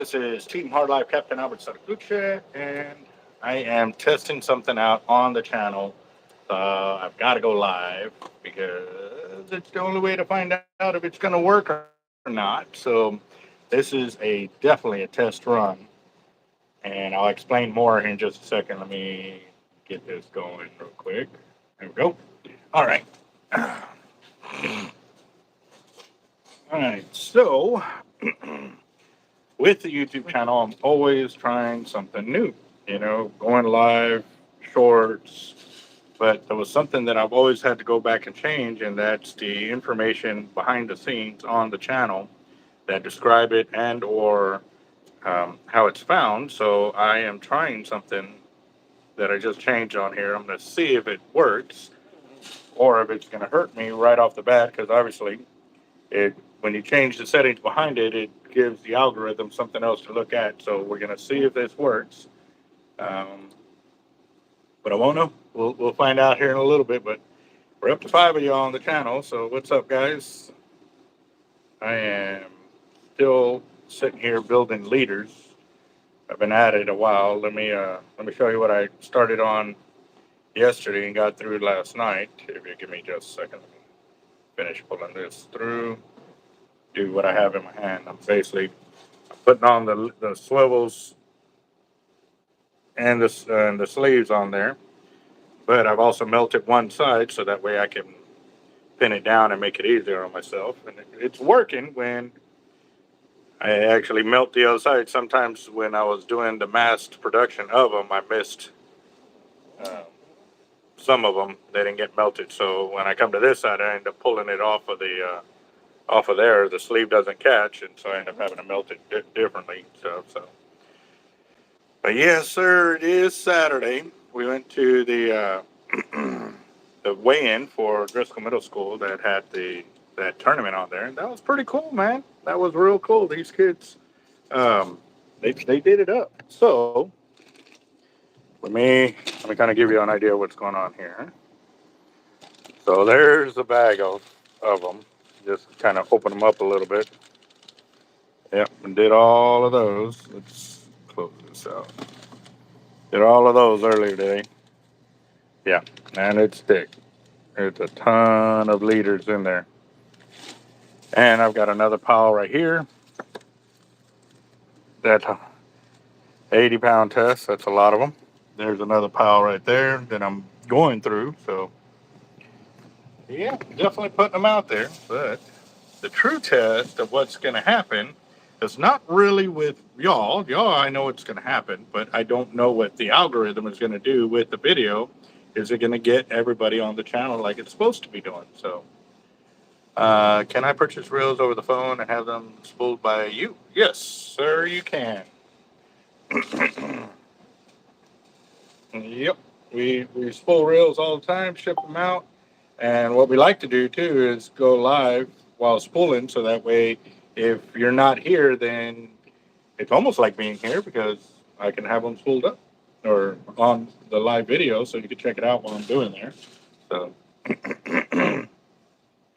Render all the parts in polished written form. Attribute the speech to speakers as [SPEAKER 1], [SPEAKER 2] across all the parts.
[SPEAKER 1] This is Team Hard Life Capt.Eric Zertuche, and I am testing something out on the channel. I've got to go live because it's the only way to find out if it's going to work or not. So this is definitely a test run, and I'll explain more here in just a second. Let me get this going real quick. There we go. All right. All right. So with the YouTube channel, I'm always trying something new, going live, shorts. But there was something that I've always had to go back and change, and that's the information behind the scenes on the channel that describe it and or how it's found. So I am trying something that I just changed on here. I'm going to see if it works or if it's going to hurt me right off the bat, because obviously it when you change the settings behind it, it gives the algorithm something else to look at. So we're going to see if this works. Um, but I won't know. We'll find out here in a little bit. But we're up to 5 of y'all on the channel. So what's up, guys? I am still sitting here building leaders. I've been at it a while. Let me show you what I started on yesterday and got through last night. If you give me just a second, let me finish pulling this through. Do what I have in my hand. I'm basically putting on the swivels and the sleeves on there. But I've also melted one side so that way I can pin it down and make it easier on myself. And it's working when I actually melt the other side. Sometimes when I was doing the massed production of them, I missed uh, some of them. They didn't get melted. So when I come to this side, I end up pulling it off of there. The sleeve doesn't catch, and so I end up having to melt it differently. So, but yes, sir, it is Saturday. We went to the weigh-in for Driscoll Middle School that had that tournament on there. That was pretty cool, man. That was real cool. These kids, um, they did it up. So let me kind of give you an idea of what's going on here. So there's a bag of them. Just kind of open them up a little bit. Yep, and did all of those. Let's close this out. Did all of those earlier today. Yeah, and it's thick. There's a ton of liters in there. And I've got another pile right here. That's a 80-pound test. That's a lot of them. There's another pile right there that I'm going through. So, yeah, definitely putting them out there. But the true test of what's going to happen is not really with y'all. Y'all, I know what's going to happen, but I don't know what the algorithm is going to do with the video. Is it going to get everybody on the channel like it's supposed to be doing? So, can I purchase reels over the phone and have them spooled by you? Yes, sir, you can. Yep, we spool reels all the time, ship them out, and what we like to do too is go live while spooling, so that way, if you're not here, then it's almost like being here because I can have them spooled up or on the live video, so you can check it out while I'm doing there. So,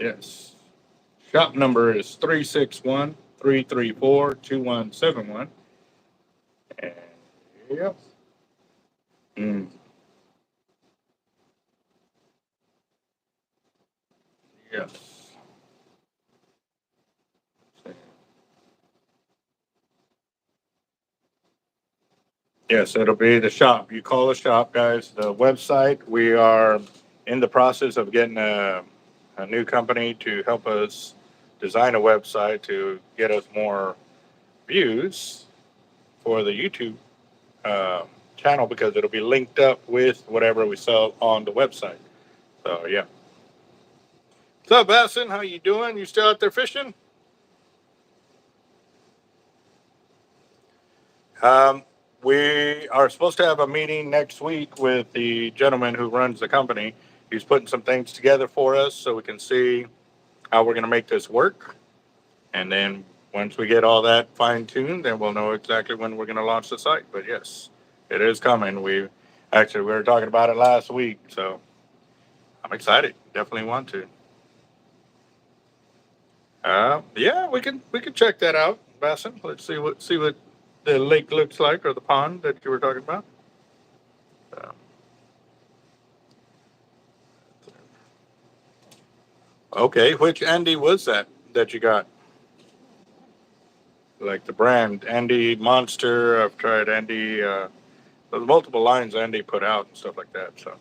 [SPEAKER 1] yes. Shop number is 361-334-2171. And yep. Mm, yes. Yes, it'll be the shop. You call the shop, guys. The website, we are in the process of getting a new company to help us design a website to get us more views for the YouTube uh, channel, because it'll be linked up with whatever we sell on the website. So, yeah. What's up, Basson? How you doing? You still out there fishing? Um, we are supposed to have a meeting next week with the gentleman who runs the company. He's putting some things together for us so we can see how we're going to make this work. And then once we get all that fine tuned, then we'll know exactly when we're going to launch the site. But yes, it is coming. We were talking about it last week, so I'm excited. Definitely want to. Yeah, we can check that out, Basson. Let's see what the lake looks like, or the pond that you were talking about. So, okay, which Andy was that you got? Like the brand Andy Monster. I've tried Andy. There's multiple lines Andy put out and stuff like that. So,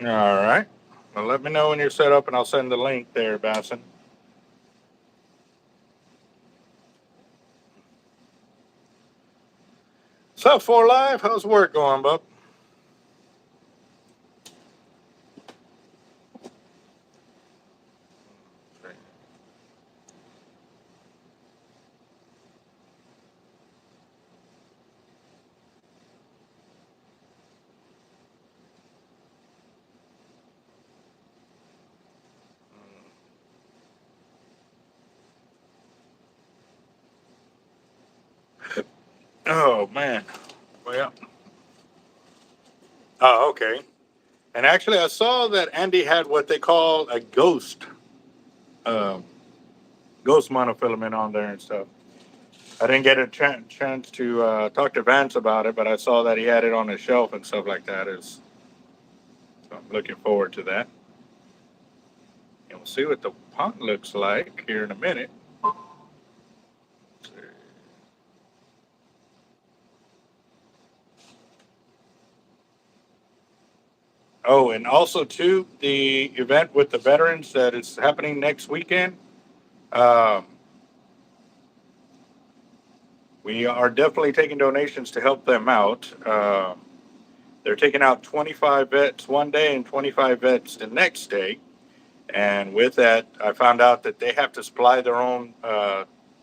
[SPEAKER 1] all right. Well, let me know when you're set up, and I'll send the link there, Basson. So, for life, how's work going, bub? Oh man. Well. Oh, okay. And actually, I saw that Andy had what they call a um, ghost monofilament on there and stuff. I didn't get a chance to talk to Vance about it, but I saw that he had it on his shelf and stuff like that. So I'm looking forward to that. And we'll see what the pond looks like here in a minute. Oh, and also too, the event with the veterans that is happening next weekend. Um, we are definitely taking donations to help them out. They're taking out 25 vets one day and 25 vets the next day. And with that, I found out that they have to supply their own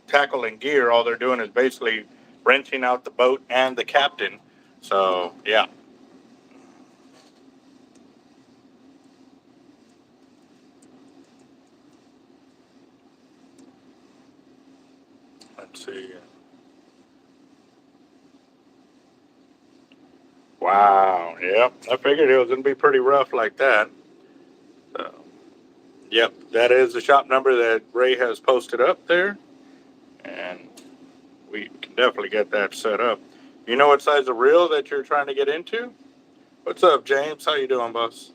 [SPEAKER 1] tackle and gear. All they're doing is basically renting out the boat and the captain. So, yeah. Let's see. Wow. Yep. I figured it was going to be pretty rough like that. So, yep. That is the shop number that Ray has posted up there. And we can definitely get that set up. You know what size of reel that you're trying to get into? What's up, James? How you doing, boss?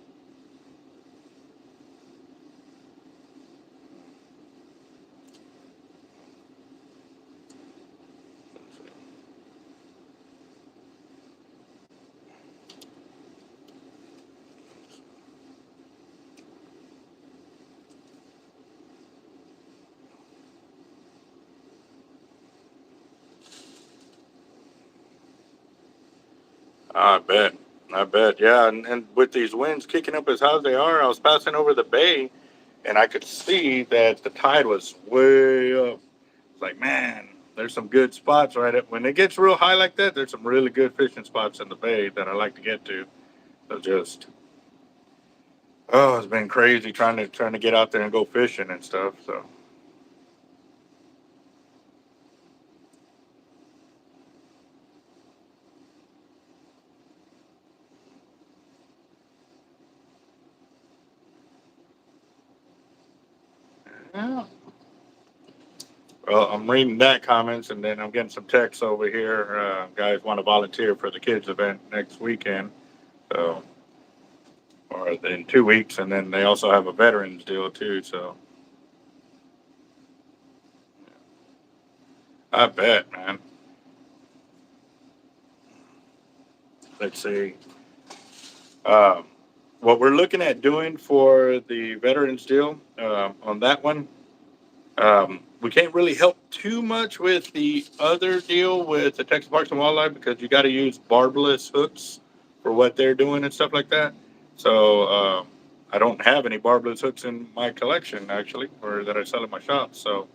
[SPEAKER 1] I bet. I bet. Yeah. And with these winds kicking up as high as they are, I was passing over the bay and I could see that the tide was way up. It's like, man, there's some good spots right up. When it gets real high like that, there's some really good fishing spots in the bay that I like to get to. So just, oh, it's been crazy trying to get out there and go fishing and stuff. So, yeah. Well, I'm reading that comments, and then I'm getting some texts over here. Guys want to volunteer for the kids event next weekend, so or in 2 weeks, and then they also have a veterans deal too. So I bet, man. Let's see. Um, what we're looking at doing for the veterans deal on that one, we can't really help too much with the other deal with the Texas Parks and Wildlife because you got to use barbless hooks for what they're doing and stuff like that. So I don't have any barbless hooks in my collection actually, or that I sell in my shop. So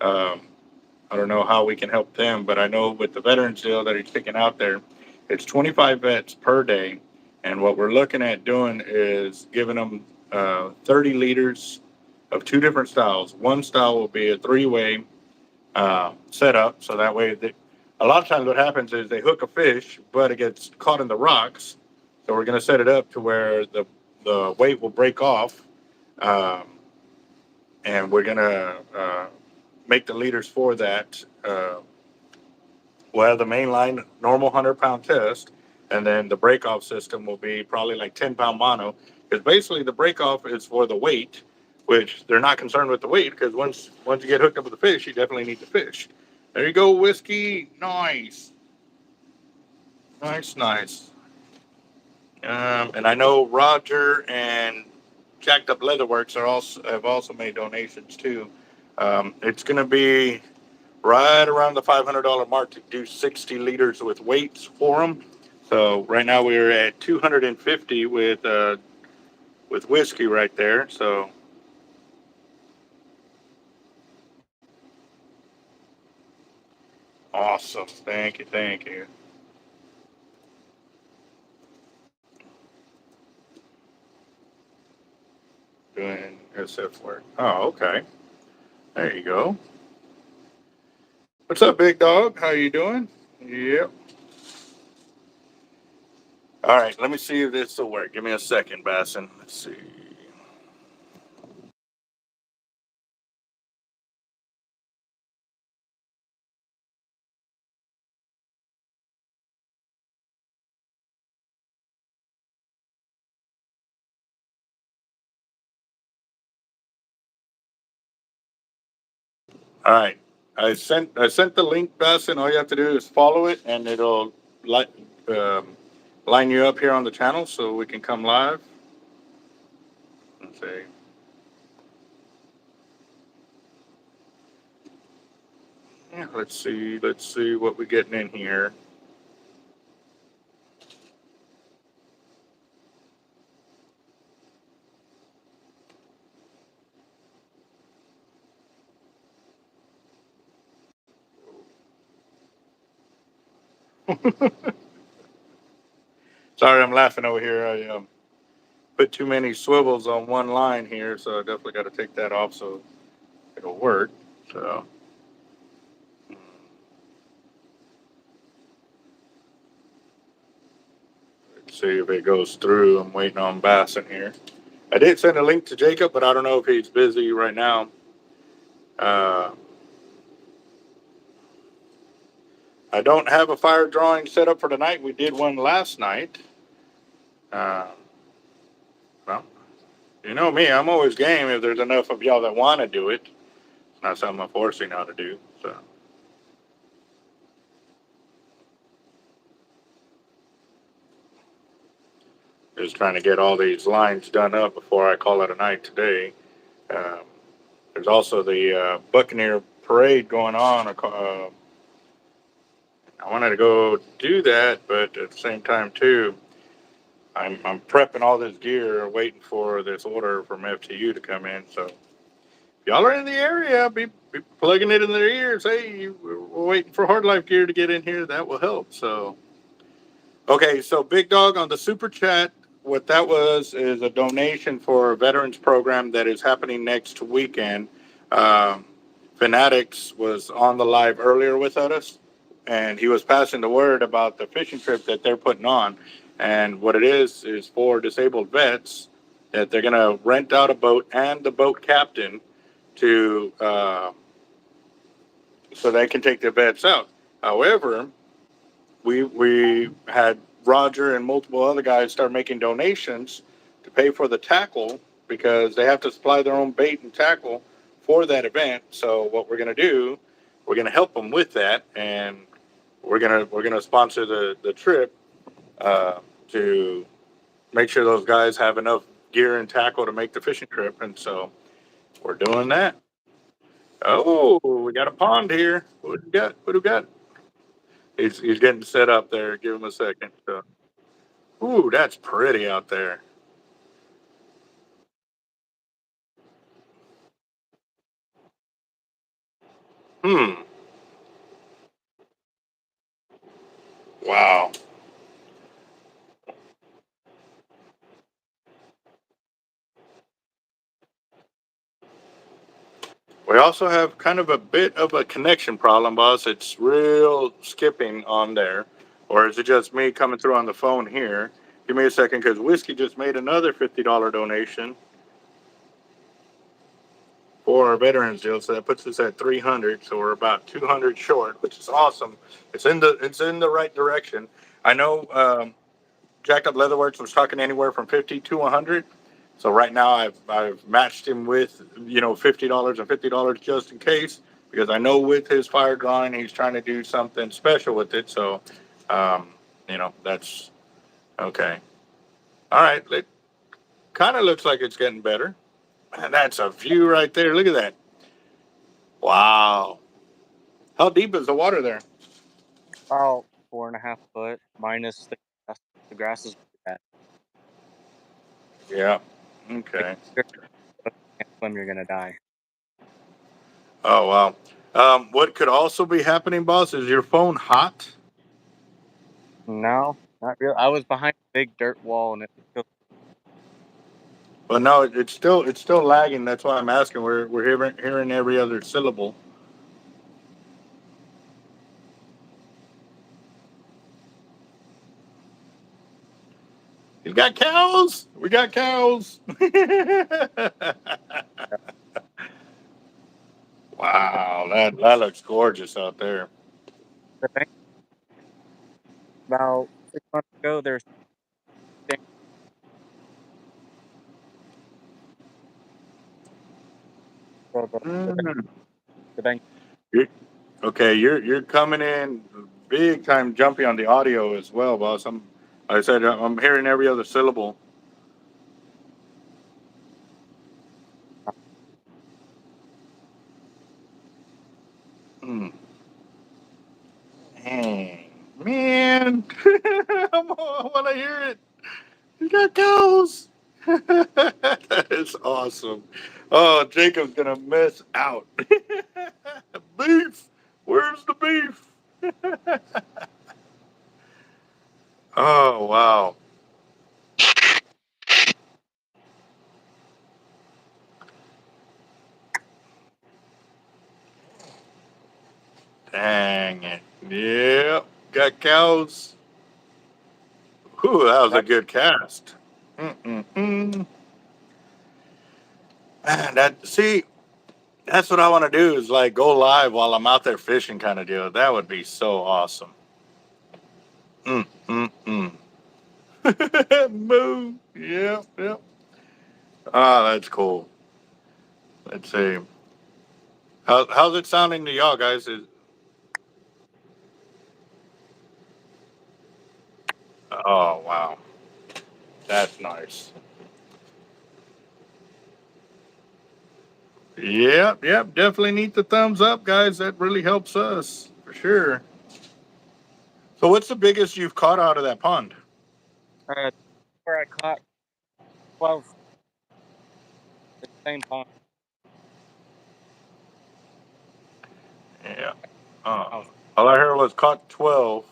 [SPEAKER 1] um, I don't know how we can help them, but I know with the veterans deal that he's picking out there, it's 25 vets per day. And what we're looking at doing is giving them 30 liters of two different styles. One style will be a three-way setup, so that way, a lot of times what happens is they hook a fish, but it gets caught in the rocks. So we're going to set it up to where the weight will break off, um, and we're gonna make the leaders for that. We'll have the main line normal 100-pound test, and then the break off system will be probably like 10-pound mono. Because basically the break off is for the weight, which they're not concerned with the weight because once you get hooked up with the fish, you definitely need to fish. There you go, Whiskey. Nice, nice. And I know Roger and Jacked Up Leatherworks have also made donations too. It's going to be right around the $500 mark to do 60 liters with weights for them. So right now we're at 250 with Whiskey right there. So awesome. Thank you. Doing SF work. Oh, okay. There you go. What's up, big dog? How you doing? Yep. All right. Let me see if this will work. Give me a second, Bassin. Let's see. All right. I sent the link, Bassin. All you have to do is follow it, and it'll like um, line you up here on the channel so we can come live. Let's see. Yeah, let's see what we're getting in here. Sorry, I'm laughing over here. I put too many swivels on one line here, so I definitely got to take that off so it'll work. So let's see if it goes through. I'm waiting on Bassin here. I did send a link to Jacob, but I don't know if he's busy right now. Uh, I don't have a fire drawing set up for tonight. We did one last night. Uh, well, you know me, I'm always game if there's enough of y'all that want to do it. It's not something I'm forcing y'all to do. So just trying to get all these lines done up before I call it a night today. Um, there's also the Buccaneer parade going on. I wanted to go do that, but at the same time too, I'm prepping all this gear, waiting for this order from FTU to come in. So if y'all are in the area, be plugging it in their ears. Hey, we're waiting for Hard Life gear to get in here. That will help. So okay, so Big Dog on the super chat. What that was is a donation for a veterans program that is happening next weekend. Um, Fanatics was on the live earlier with us, and he was passing the word about the fishing trip that they're putting on. And what it is for disabled vets that they're going to rent out a boat and the boat captain to so they can take their vets out. However, we had Roger and multiple other guys start making donations to pay for the tackle because they have to supply their own bait and tackle for that event. So what we're going to do, we're going to help them with that, and we're gonna sponsor the trip uh, to make sure those guys have enough gear and tackle to make the fishing trip. And so we're doing that. Oh, we got a pond here. What do we got? What do we got? He's getting set up there. Give him a second. So. Ooh, that's pretty out there. Hmm. Wow. We also have kind of a bit of a connection problem, boss. It's real skipping on there. Or is it just me coming through on the phone here? Give me a second because Whiskey just made another $50 donation for our veterans deal. So that puts us at 300. So we're about 200 short, which is awesome. It's in the right direction. I know Jacked Up Leatherworks was talking anywhere from 50 to 100. So right now I've matched him with $50 and $50 just in case, because I know with his fire drawing he's trying to do something special with it. So that's okay. All right, it kind of looks like it's getting better. And that's a view right there. Look at that. Wow. How deep is the water there?
[SPEAKER 2] About 4.5 foot minus the grass. The grass is bad.
[SPEAKER 1] Yeah. Okay.
[SPEAKER 2] If you can't swim, you're gonna die.
[SPEAKER 1] Oh wow. What could also be happening, boss, is your phone hot?
[SPEAKER 2] No, not really. I was behind a big dirt wall, and it was
[SPEAKER 1] Well, no, it's still lagging. That's why I'm asking. We're hearing every other syllable. You got cows. We got cows. Wow, that looks gorgeous out there.
[SPEAKER 2] the bank. About 6 months ago, there's
[SPEAKER 1] Mm.
[SPEAKER 2] the bank.
[SPEAKER 1] You're, okay, you're coming in big time, jumpy on the audio as well, boss. I said I'm hearing every other syllable. Mm. Dang, man, I want to hear it. You got cows. That is awesome. Oh, Jacob's gonna miss out. Beef. Where's the beef? Oh wow. Dang it. Yep. Got cows. Whew, that was a good cast. Mm-mm-mm. Man, that's what I want to do is like go live while I'm out there fishing, kind of deal. That would be so awesome. Mm-mm-mm. Moo. Yep, yep. Ah, that's cool. Let's see. How's it sounding to y'all guys? Oh wow, that's nice. Yep, yep. Definitely need the thumbs up, guys. That really helps us for sure. So, what's the biggest you've caught out of that pond?
[SPEAKER 2] Where I caught 12, the same pond.
[SPEAKER 1] Yeah.
[SPEAKER 2] I was,
[SPEAKER 1] All I heard was caught 12.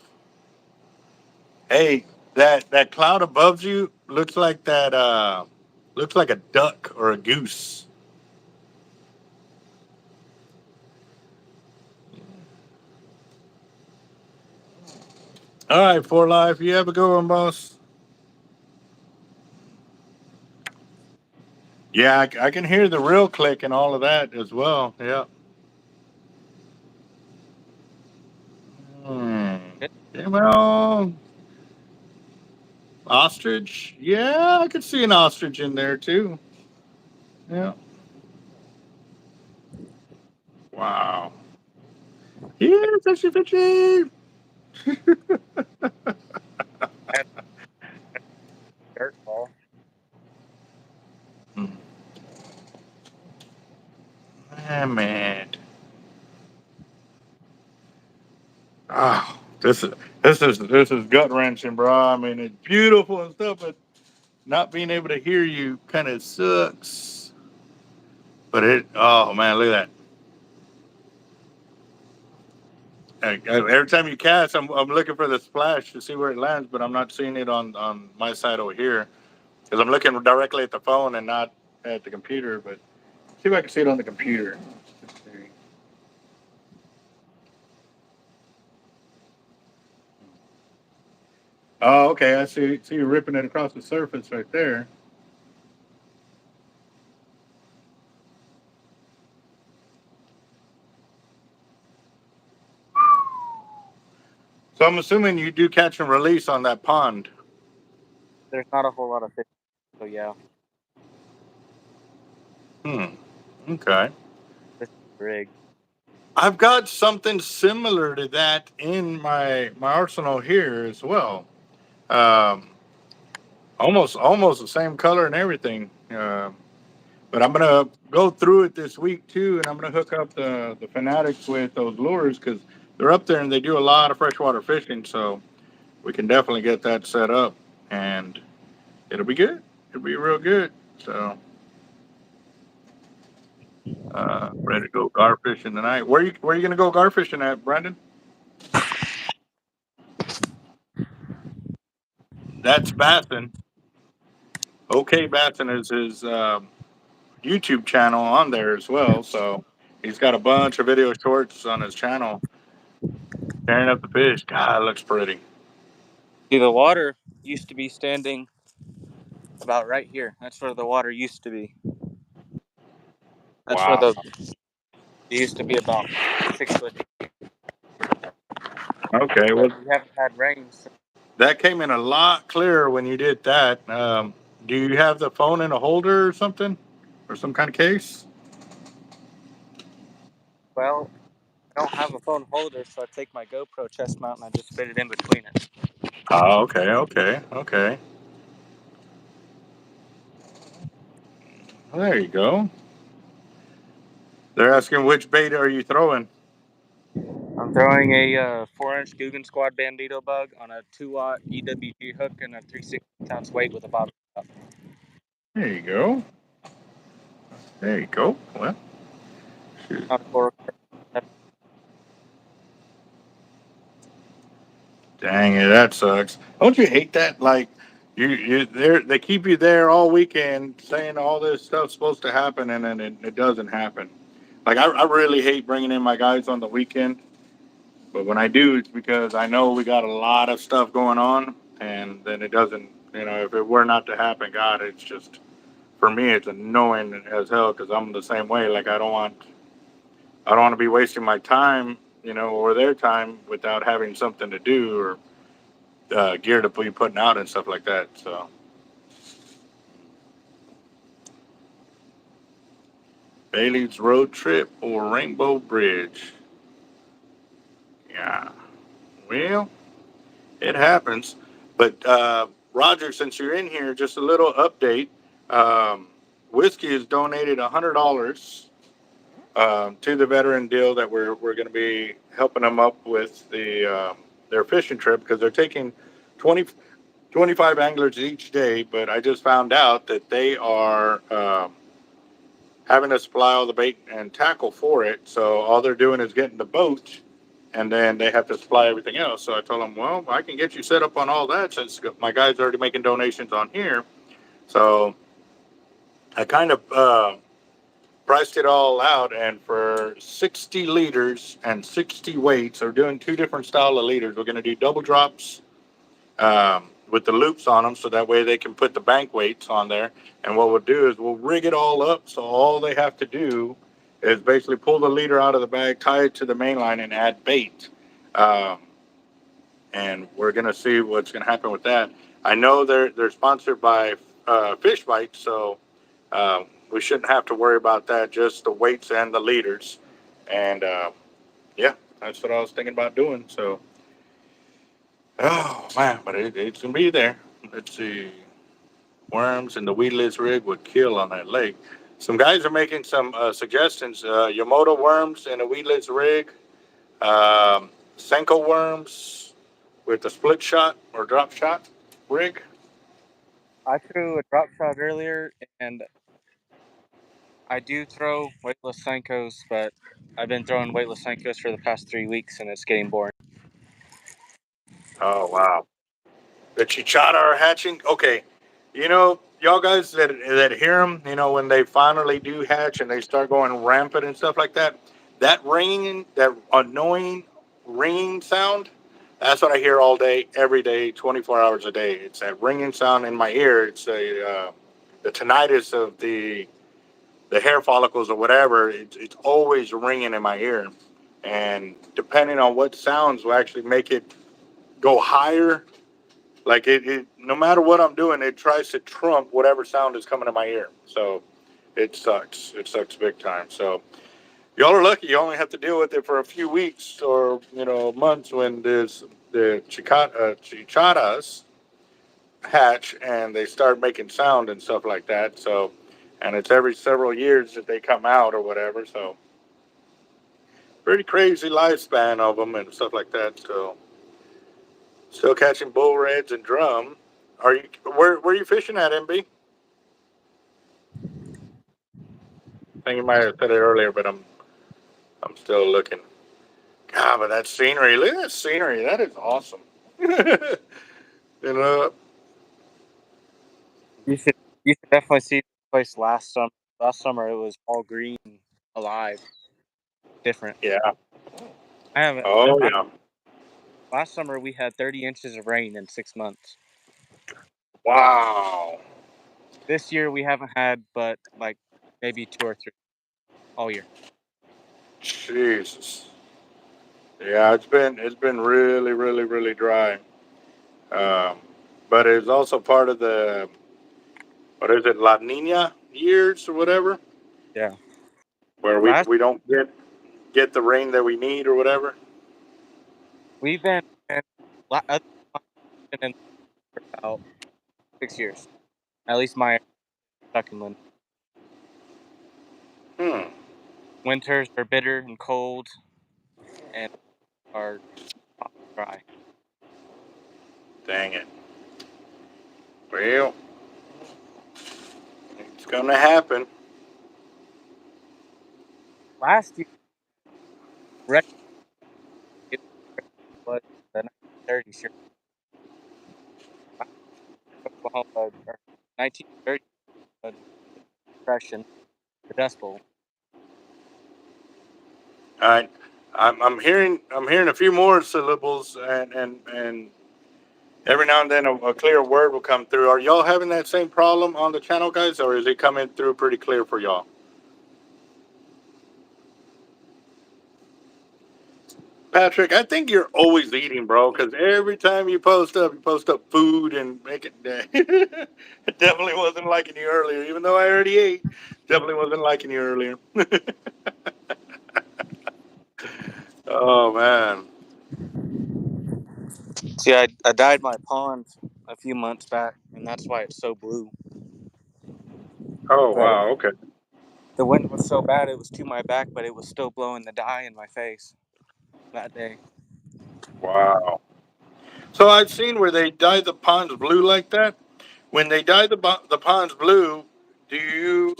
[SPEAKER 1] Hey, that cloud above you looks like a duck or a goose. All right, for life. You have a good one, boss. Yeah, I can hear the real click and all of that as well. Yeah. Hmm. Yeah, well, ostrich. Yeah, I could see an ostrich in there too. Yeah. Wow. Yeah, fishy, fishy.
[SPEAKER 2] I had a dirt ball.
[SPEAKER 1] Hmm. Man. Oh, this is gut wrenching, bro. I mean, it's beautiful and stuff, but not being able to hear you kind of sucks. But oh man, look at that. Every time you cast, I'm looking for the splash to see where it lands, but I'm not seeing it on my side over here because I'm looking directly at the phone and not at the computer. But see if I can see it on the computer. Let's see. Oh, okay. I see you ripping it across the surface right there. So I'm assuming you do catch and release on that pond.
[SPEAKER 2] There's not a whole lot of fish, so yeah,
[SPEAKER 1] Okay.
[SPEAKER 2] this rig.
[SPEAKER 1] I've got something similar to that in my arsenal here as well. Um, almost the same color and everything. But I'm gonna go through it this week too, and I'm gonna hook up the fanatics with those lures because they're up there and they do a lot of freshwater fishing. So we can definitely get that set up, and it'll be good. It'll be real good. So ready to go gar fishing tonight. Where you gonna go gar fishing at, Brandon? That's Bassin. Okay, Batson is his YouTube channel on there as well. So he's got a bunch of video shorts on his channel tearing up the fish. God, it looks pretty.
[SPEAKER 2] See, the water used to be standing about right here. That's where the water used to be. That's where
[SPEAKER 1] Wow.
[SPEAKER 2] the it used to be about 6 foot.
[SPEAKER 1] Okay,
[SPEAKER 2] But
[SPEAKER 1] well,
[SPEAKER 2] we haven't had rain. So,
[SPEAKER 1] that came in a lot clearer when you did that. Do you have the phone in a holder or something, or some kind of case?
[SPEAKER 2] well, I don't have a phone holder, so I take my GoPro chest mount and I just fit it in between it.
[SPEAKER 1] Oh, okay. Well, there you go. They're asking which bait are you throwing?
[SPEAKER 2] I'm throwing a 4-inch Guggen Squad Bandito bug on a 2-watt EWG hook and a 3/16 ounce weight with a bobber.
[SPEAKER 1] There you go. There you go. Well, shoot.
[SPEAKER 2] On a coral.
[SPEAKER 1] Dang it, that sucks. Don't you hate that? Like they keep you there all weekend saying all this stuff's supposed to happen and then it doesn't happen. Like I really hate bringing in my guys on the weekend, but when I do, it's because I know we got a lot of stuff going on, and then it doesn't. If it were not to happen, God, it's just for me, it's annoying as hell because I'm the same way. Like I don't want to be wasting my time, or their time without having something to do or gear to be putting out and stuff like that. So Bailey's Road Trip or Rainbow Bridge. Yeah. Well, it happens. But Roger, since you're in here, just a little update. Um, Whiskey has donated $100 to the veteran deal that we're going to be helping them up with their fishing trip because they're taking 20 25 anglers each day. But I just found out that they are having to supply all the bait and tackle for it. So all they're doing is getting the boat, and then they have to supply everything else. So I told them, well, I can get you set up on all that since my guys are already making donations on here. So I kind of priced it all out, and for 60 liters and 60 weights, they're doing two different style of leaders. We're going to do double drops with the loops on them, so that way they can put the bank weights on there. And what we'll do is we'll rig it all up, so all they have to do is basically pull the leader out of the bag, tie it to the main line, and add bait. Um, and we're going to see what's going to happen with that. I know they're sponsored by Fish Bites, so we shouldn't have to worry about that. Just the weights and the leaders, and yeah, that's what I was thinking about doing. So, oh man, but it's gonna be there. Let's see, worms and the weedless rig would kill on that lake. Some guys are making some suggestions. Yamoto worms and a weedless rig, Senko worms with a split shot or drop shot rig.
[SPEAKER 2] I threw a drop shot earlier, and I do throw weightless Senkos, but I've been throwing weightless Senkos for the past 3 weeks, and it's getting boring.
[SPEAKER 1] Oh wow. The chichada are hatching. Okay, y'all guys that hear them, when they finally do hatch and they start going rampant and stuff like that, that ringing, that annoying ringing sound, that's what I hear all day, every day, 24 hours a day. It's that ringing sound in my ear. It's the tinnitus of the hair follicles or whatever. It's always ringing in my ear, and depending on what sounds will actually make it go higher. Like no matter what I'm doing, it tries to trump whatever sound is coming to my ear. So it sucks. It sucks big time. So y'all are lucky. You only have to deal with it for a few weeks or months when there's the chichadas hatch and they start making sound and stuff like that. So, and it's every several years that they come out or whatever. So pretty crazy lifespan of them and stuff like that. So still catching bull reds and drum. Are you where you fishing at, MB? I think you might have said it earlier, but I'm still looking. God, but that scenery! Look at that scenery. That is awesome. you know.
[SPEAKER 2] You should definitely see this place last summer. Last summer it was all green, alive, different.
[SPEAKER 1] Yeah.
[SPEAKER 2] I haven't.
[SPEAKER 1] Oh yeah.
[SPEAKER 2] Last summer we had 30 inches of rain in 6 months.
[SPEAKER 1] Wow.
[SPEAKER 2] This year we haven't had but like maybe 2 or 3 all year.
[SPEAKER 1] Jesus. Yeah, it's been really, really, really dry. Um, but it's also part of the what is it, La Nina years or whatever,
[SPEAKER 2] Yeah.
[SPEAKER 1] where we
[SPEAKER 2] Last
[SPEAKER 1] we don't get the rain that we need or whatever.
[SPEAKER 2] we've been in, other been in for about 6 years. At least my stuck in winter.
[SPEAKER 1] Hmm.
[SPEAKER 2] Winters are bitter and cold and are dry.
[SPEAKER 1] Dang it. Well, it's gonna happen.
[SPEAKER 2] Last year, record was the 1930s here in Oklahoma, or 1930 depression, the Dust Bowl.
[SPEAKER 1] All right. I'm hearing a few more syllables and every now and then a clear word will come through. Are y'all having that same problem on the channel, guys, or is it coming through pretty clear for y'all? Patrick, I think you're always eating, bro, because every time you post up food and make it. It definitely wasn't liking you earlier, even though I already ate. Definitely wasn't liking you earlier. Oh man.
[SPEAKER 2] See, I dyed my pond a few months back, and that's why it's so blue.
[SPEAKER 1] Oh
[SPEAKER 2] But
[SPEAKER 1] wow. Okay.
[SPEAKER 2] the wind was so bad it was to my back, but it was still blowing the dye in my face that day.
[SPEAKER 1] Wow. So I've seen where they dye the ponds blue like that. When they dye the ponds blue, do you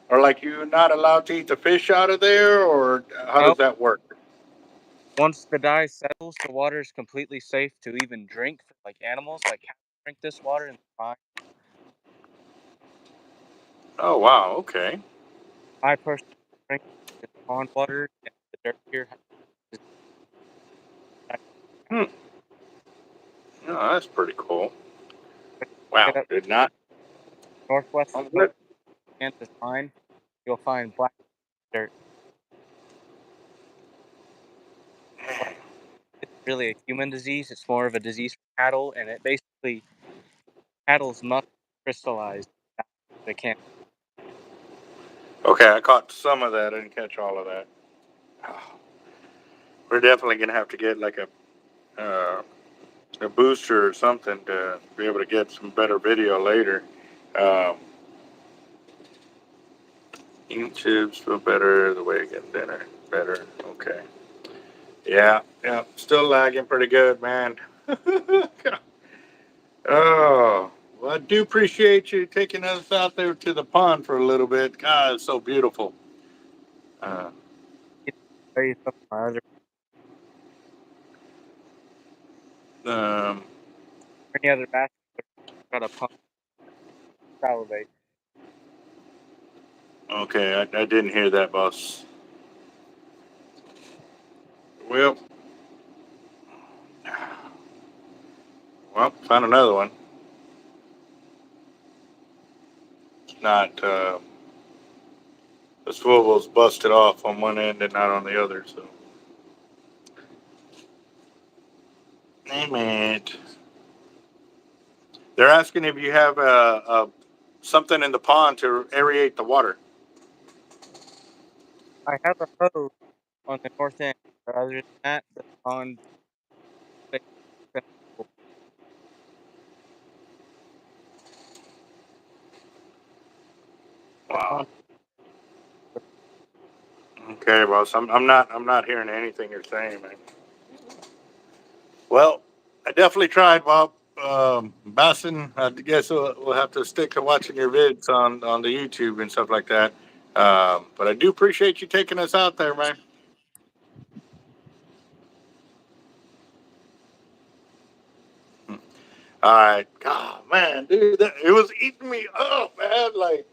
[SPEAKER 1] or like you not allowed to eat the fish out of there, or how
[SPEAKER 2] No,
[SPEAKER 1] does that work?
[SPEAKER 2] once the dye settles, the water is completely safe to even drink for like animals. Like cats drink this water and they're fine.
[SPEAKER 1] Oh wow. Okay.
[SPEAKER 2] I personally drink this pond water, and the dirt here has
[SPEAKER 1] Hmm. Oh, that's pretty cool. Wow.
[SPEAKER 2] get up
[SPEAKER 1] Did not.
[SPEAKER 2] northwest
[SPEAKER 1] I'm
[SPEAKER 2] of
[SPEAKER 1] good.
[SPEAKER 2] Kansas line, you'll find black dirt. Black isn't really a human disease; it's more of a disease for cattle, and it basically cattle's muscle crystallized. They can't.
[SPEAKER 1] Okay, I caught some of that. I didn't catch all of that. Oh, we're definitely gonna have to get like a booster or something to be able to get some better video later. Um, YouTube's feel better. The way to get dinner better. Okay. Yeah, yeah. Still lagging pretty good, man. Oh, well, I do appreciate you taking us out there to the pond for a little bit. God, it's so beautiful. Uh,
[SPEAKER 2] Tell you something, my other
[SPEAKER 1] um,
[SPEAKER 2] any other basket got a pump salivate.
[SPEAKER 1] okay, I didn't hear that, boss. Well, well, found another one. It's not the swivel's busted off on one end and not on the other. So, Name it. They're asking if you have something in the pond to aerate the water.
[SPEAKER 2] I have a hose on the north end, but other than that, the pond stays full. The
[SPEAKER 1] Wow.
[SPEAKER 2] pond.
[SPEAKER 1] Okay, well, I'm not hearing anything you're saying, man. Well, I definitely tried, Bob. Bassin, I guess we'll have to stick to watching your vids on the YouTube and stuff like that. But I do appreciate you taking us out there, man. All right. God, man, dude, it was eating me up, man. Like,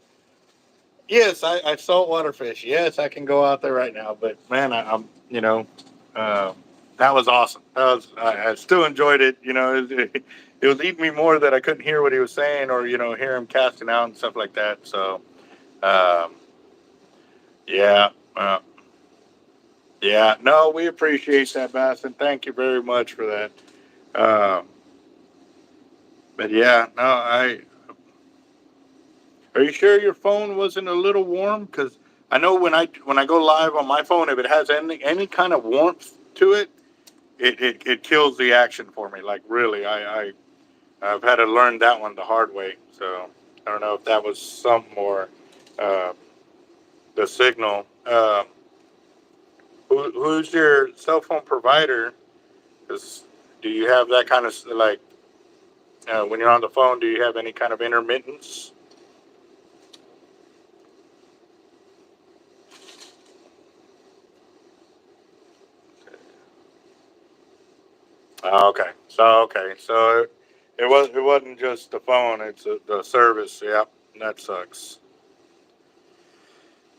[SPEAKER 1] yes, I saltwater fish. Yes, I can go out there right now. But man, uh, that was awesome. I still enjoyed it. It was eating me more that I couldn't hear what he was saying or hear him casting out and stuff like that. So, um, yeah, yeah. No, we appreciate that, Bass, and thank you very much for that. Um, but yeah, no, I. Are you sure your phone wasn't a little warm? Because I know when I go live on my phone, if it has any kind of warmth to it, it kills the action for me. Like really, I've had to learn that one the hard way. So I don't know if that was some or uh, the signal. Who's your cell phone provider? 'Cause do you have that kind of like when you're on the phone? Do you have any kind of intermittence? So it wasn't just the phone; it's the service. Yep, that sucks.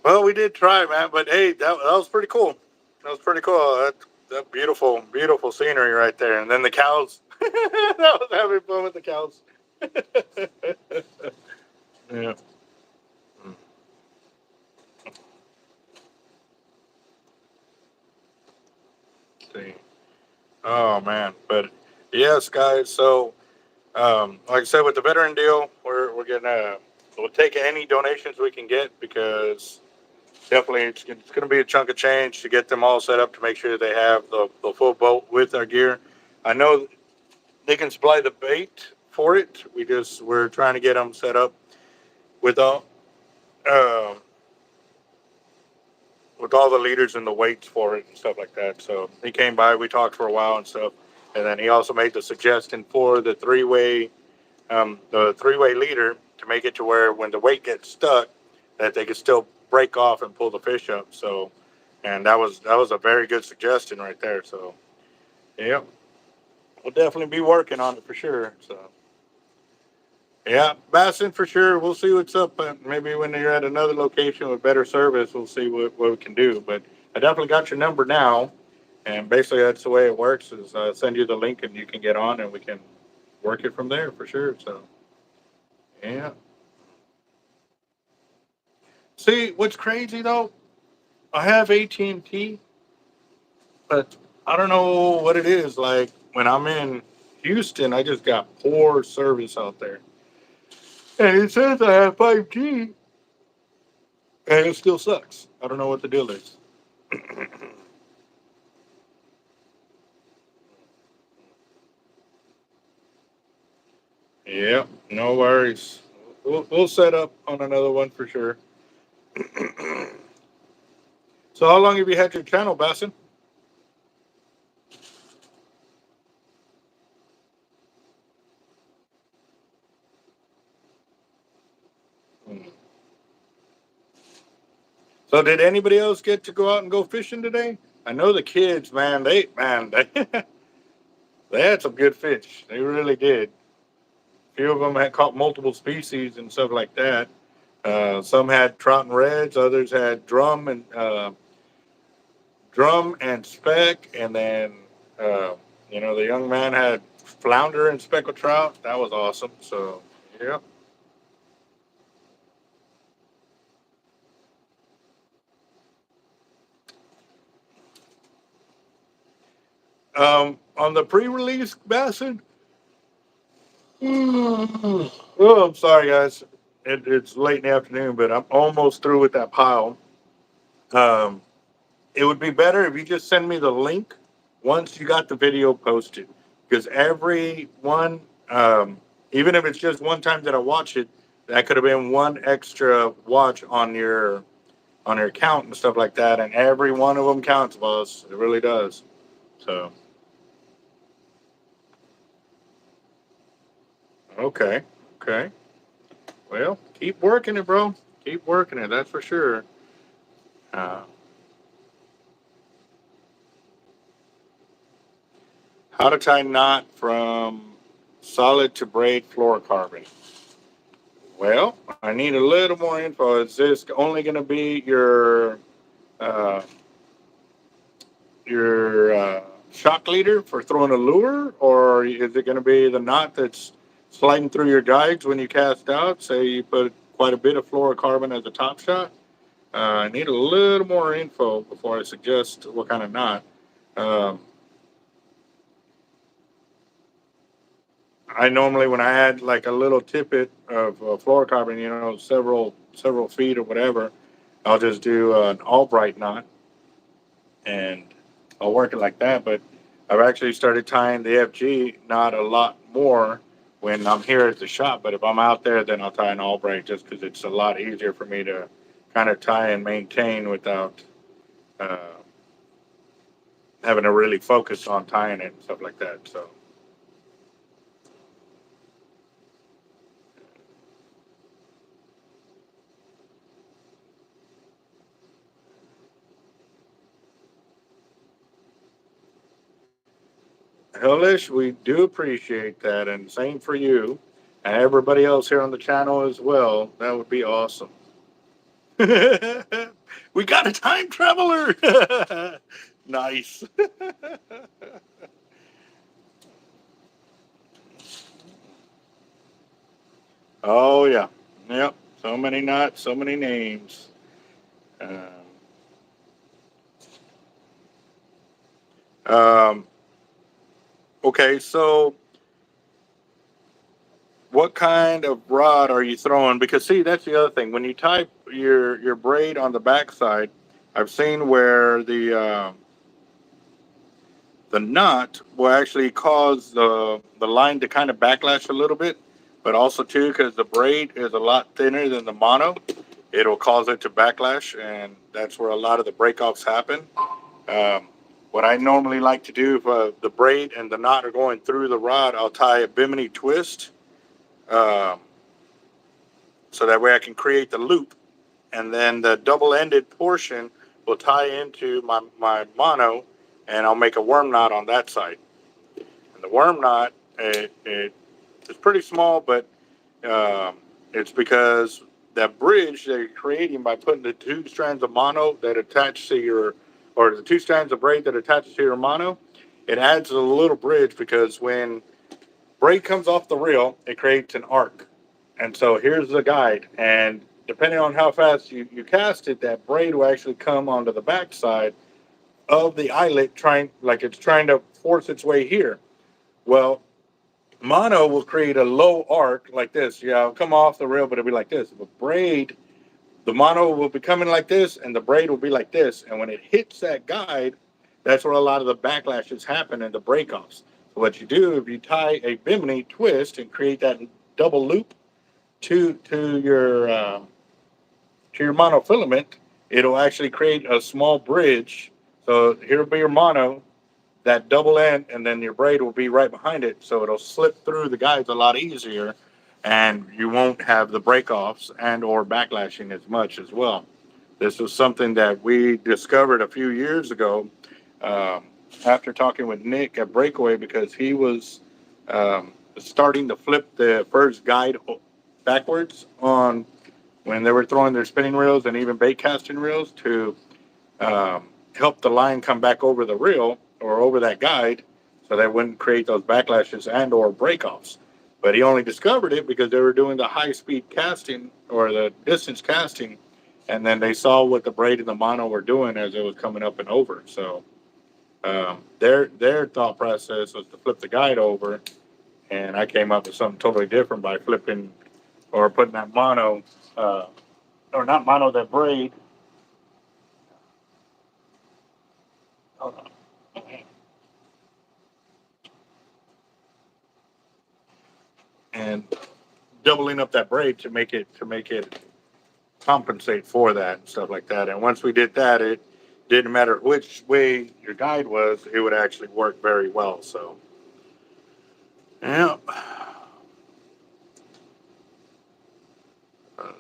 [SPEAKER 1] Well, we did try, man, but hey, that was pretty cool. That was pretty cool. That beautiful, beautiful scenery right there, and then the cows. That was having fun with the cows. Yeah. Mm, see. Oh man, but yes, guys. So, like I said, with the veteran deal, we're gonna we'll take any donations we can get because definitely it's going to be a chunk of change to get them all set up to make sure they have the full boat with our gear. I know they can supply the bait for it. We're trying to get them set up with um, with all the leaders and the weights for it and stuff like that. So he came by, we talked for a while and stuff, and then he also made the suggestion for the three-way leader to make it to where when the weight gets stuck, that they could still break off and pull the fish up. So, and that was a very good suggestion right there. So, yeah, we'll definitely be working on it for sure. So, yeah, Bassin for sure. We'll see what's up. Maybe when you're at another location with better service, we'll see what we can do. But I definitely got your number now, and basically that's the way it works. Is send you the link and you can get on and we can work it from there for sure. So, yeah. See, what's crazy though? I have AT&T, but I don't know what it is. Like when I'm in Houston, I just got poor service out there, and it says I have 5G, and it still sucks. I don't know what the deal is. Yep, no worries. We'll set up on another one for sure. So, how long have you had your channel, Bassin? So, did anybody else get to go out and go fishing today? I know the kids, man. They they had some good fish. They really did. Few of them had caught multiple species and stuff like that. Some had trout and reds, others had drum and speck, and then uh, the young man had flounder and speckled trout. That was awesome. So yeah, On the pre-release bassin. Oh, I'm sorry, guys. It's late in the afternoon, but I'm almost through with that pile. Um, it would be better if you just send me the link once you got the video posted, because every one, even if it's just one time that I watch it, that could have been one extra watch on your account and stuff like that, and every one of them counts, boss. It really does. So, okay, okay. Well, keep working it, bro. Keep working it. That's for sure. Uh, how to tie knot from solid to braid fluorocarbon. Well, I need a little more info. Is this only going to be uh, your shock leader for throwing a lure, or is it going to be the knot that's sliding through your guides when you cast out? Say you put quite a bit of fluorocarbon as a top shot. I need a little more info before I suggest what kind of knot. Um, I normally, when I add like a little tippet of fluorocarbon, several feet or whatever, I'll just do an Albright knot and I'll work it like that. But I've actually started tying the FG knot a lot more when I'm here at the shop. But if I'm out there, then I'll tie an Albright just because it's a lot easier for me to kind of tie and maintain without uh, having to really focus on tying it and stuff like that. So. Hellish, we do appreciate that, and same for you, and everybody else here on the channel as well. That would be awesome. We got a time traveler. Nice. Oh yeah, yep. So many knots, so many names. Um, um, okay, so what kind of rod are you throwing? Because see, that's the other thing. When you tie your braid on the backside, I've seen where the knot will actually cause the line to kind of backlash a little bit, but also too because the braid is a lot thinner than the mono, it'll cause it to backlash, and that's where a lot of the breakoffs happen. Um, what I normally like to do if the braid and the knot are going through the rod, I'll tie a bimini twist, um, so that way I can create the loop, and then the double-ended portion will tie into my mono, and I'll make a worm knot on that side. And the worm knot, it's pretty small, but um, it's because that bridge that you're creating by putting the two strands of mono that attach to or the two strands of braid that attaches to your mono, it adds a little bridge because when braid comes off the reel, it creates an arc. And so here's the guide. And depending on how fast you cast it, that braid will actually come onto the backside of the eyelet, it's trying to force its way here. Well, mono will create a low arc like this. Yeah, it'll come off the rail, but it'll be like this. But braid, the mono will be coming like this, and the braid will be like this. And when it hits that guide, that's where a lot of the backlashes happen and the breakoffs. So what you do, if you tie a bimini twist and create that double loop to your monofilament, it'll actually create a small bridge. So here will be your mono, that double end, and then your braid will be right behind it, so it'll slip through the guides a lot easier, and you won't have the breakoffs and or backlashing as much as well. This was something that we discovered a few years ago um, after talking with Nick at Breakaway because he was starting to flip the first guide backwards on when they were throwing their spinning reels and even bait casting reels to help the line come back over the reel or over that guide so that wouldn't create those backlashes and or breakoffs. But he only discovered it because they were doing the high speed casting or the distance casting, and then they saw what the braid and the mono were doing as it was coming up and over. So Their thought process was to flip the guide over, and I came up with something totally different by flipping or putting that mono, or not mono, that braid. Hold on. And doubling up that braid to make it compensate for that and stuff like that. And once we did that, it didn't matter which way your guide was, it would actually work very well. So, yeah. Uh,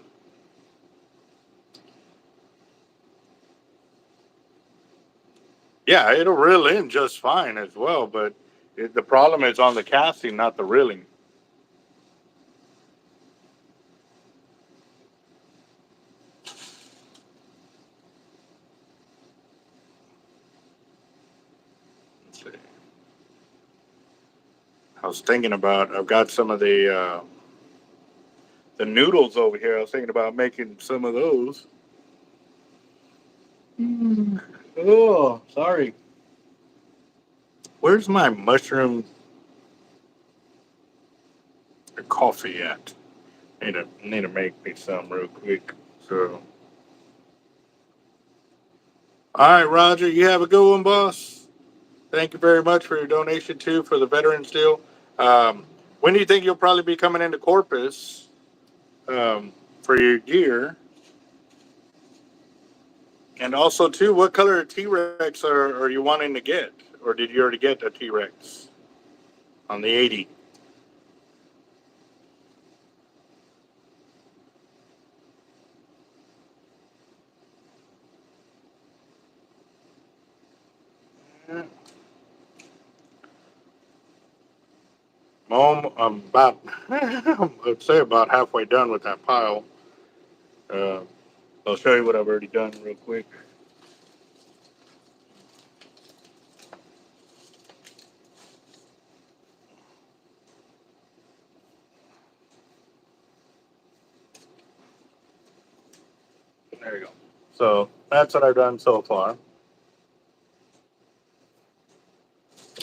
[SPEAKER 1] yeah, it'll reel in just fine as well, but the problem is on the casting, not the reeling. Let's see. I was thinking about, I've got some of the noodles over here. I was thinking about making some of those. Mm. Oh, sorry. Where's my mushroom coffee at? Need to make me some real quick. So, all right, Roger, you have a good one, boss. Thank you very much for your donation too for the veterans deal. Um, when do you think you'll probably be coming into Corpus for your gear? And also too, what color T Rex are you wanting to get, or did you already get a T Rex on the 80? I'm about, I'd say about halfway done with that pile. Uh, I'll show you what I've already done real quick. There you go. So that's what I've done so far.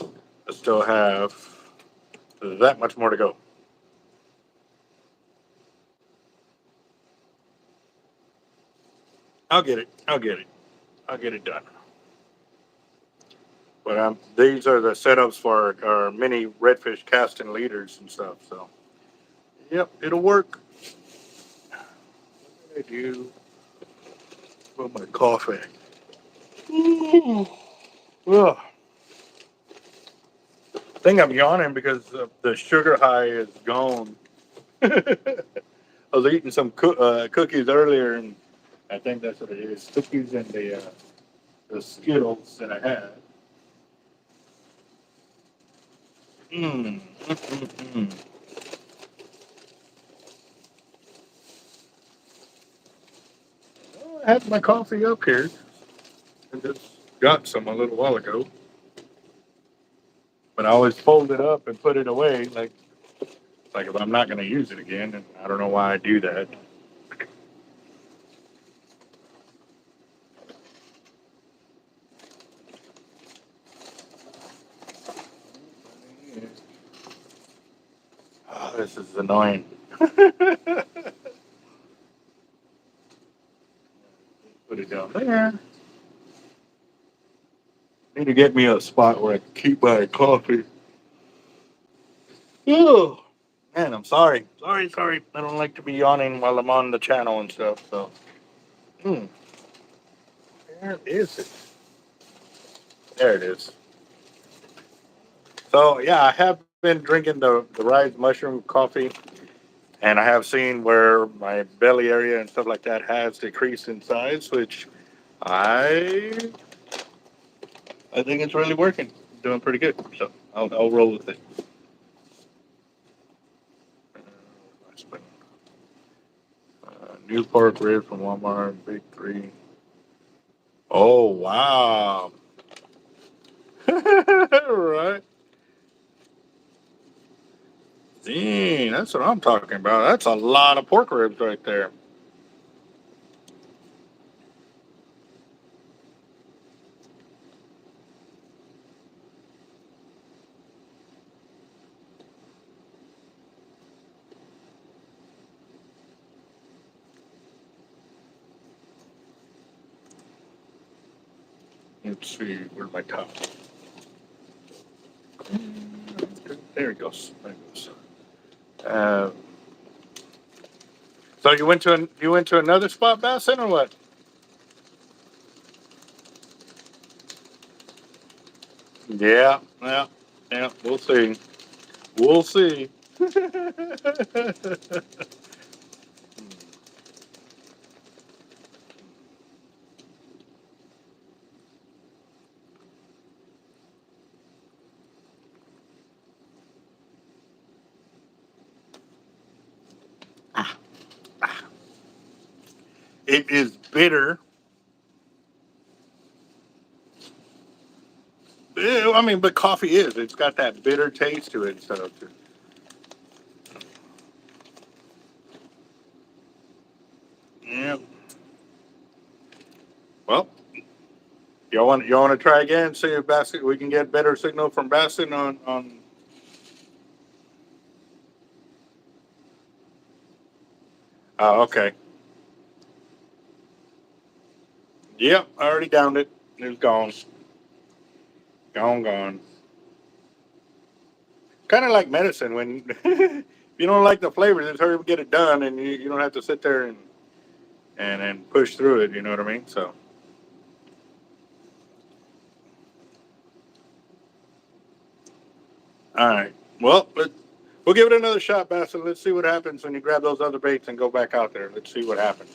[SPEAKER 1] I still have that much more to go. I'll get it. I'll get it. I'll get it done. But these are the setups for our mini redfish casting leaders and stuff. So, yep, it'll work. What did I do? With my coffee. Ugh. I think I'm yawning because the sugar high is gone. I was eating some cookies earlier, and I think that's what it is. Cookies and the Skittles that I had. Mm, mm, mm, mm. Well, I had my coffee up here and just got some a little while ago. But I always fold it up and put it away, like if I'm not going to use it again. And I don't know why I do that. Oh, this is annoying. Put it down there. Need to get me a spot where I can keep my coffee. Oh, man, I'm sorry. Sorry. I don't like to be yawning while I'm on the channel and stuff. So, hmm, where is it? There it is. So, yeah, I have been drinking the Rise Mushroom coffee, and I have seen where my belly area and stuff like that has decreased in size, which I I think it's really working. Doing pretty good. So, I'll roll with it. New pork rib from Walmart, big three. Oh wow! Right, dang, that's what I'm talking about. That's a lot of pork ribs right there. Let's see, where's my top? There it goes. There it goes. So you went to another spot, Bassin, or what? Yeah, yeah, yeah. We'll see. We'll see. It is bitter. I mean, but coffee is. It's got that bitter taste to it. So, yeah. Well, y'all want to try again? See if Bassin we can get better signal from Bassin on. Oh, okay. Yep, I already downed it. It's gone. Gone. Kind of like medicine. When if you don't like the flavor, just hurry up and get it done, and you don't have to sit there and push through it. You know what I mean? So, all right. Well, we'll give it another shot, Bassett. Let's see what happens when you grab those other baits and go back out there. Let's see what happens.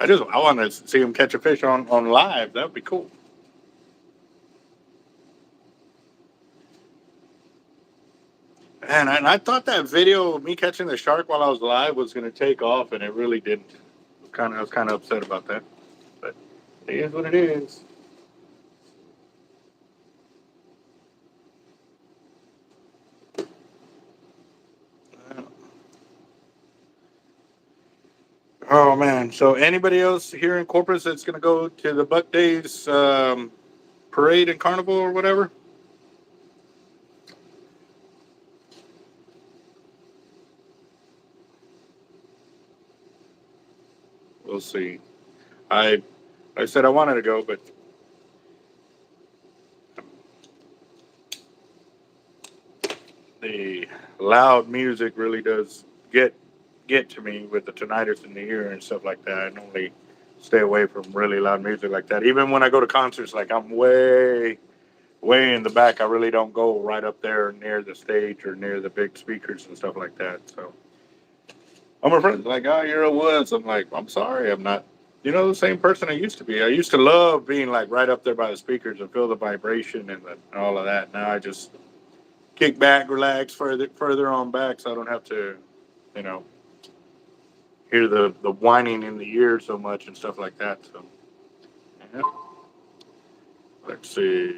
[SPEAKER 1] I want to see him catch a fish on live. That would be cool. And I thought that video of me catching the shark while I was live was going to take off, and it really didn't. I was kind of upset about that, but it is what it is. Oh man! So anybody else here in Corpus that's going to go to the Buck Days parade and carnival or whatever? We'll see. I I said I wanted to go, but the loud music really does get to me with the tinnitus in the ear and stuff like that. I normally stay away from really loud music like that. Even when I go to concerts, like I'm way in the back. I really don't go right up there near the stage or near the big speakers and stuff like that. So I'm friends like, oh, you're a Woods. I'm like, I'm sorry, I'm not. The same person I used to be. I used to love being like right up there by the speakers and feel the vibration and all of that. Now I just kick back, relax further on back, so I don't have to, you know, hear the whining in the ear so much and stuff like that. So, yeah. Let's see,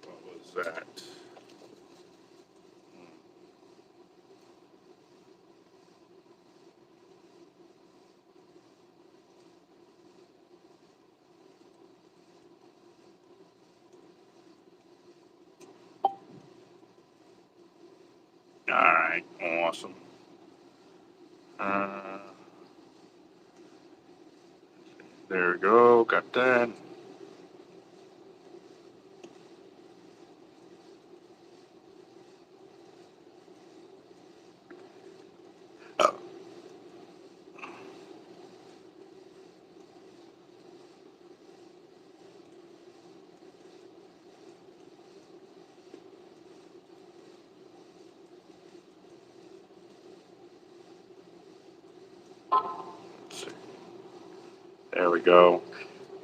[SPEAKER 1] what was that? All right, awesome. Uh, there we go. Got that. Uh, let's see. There we go.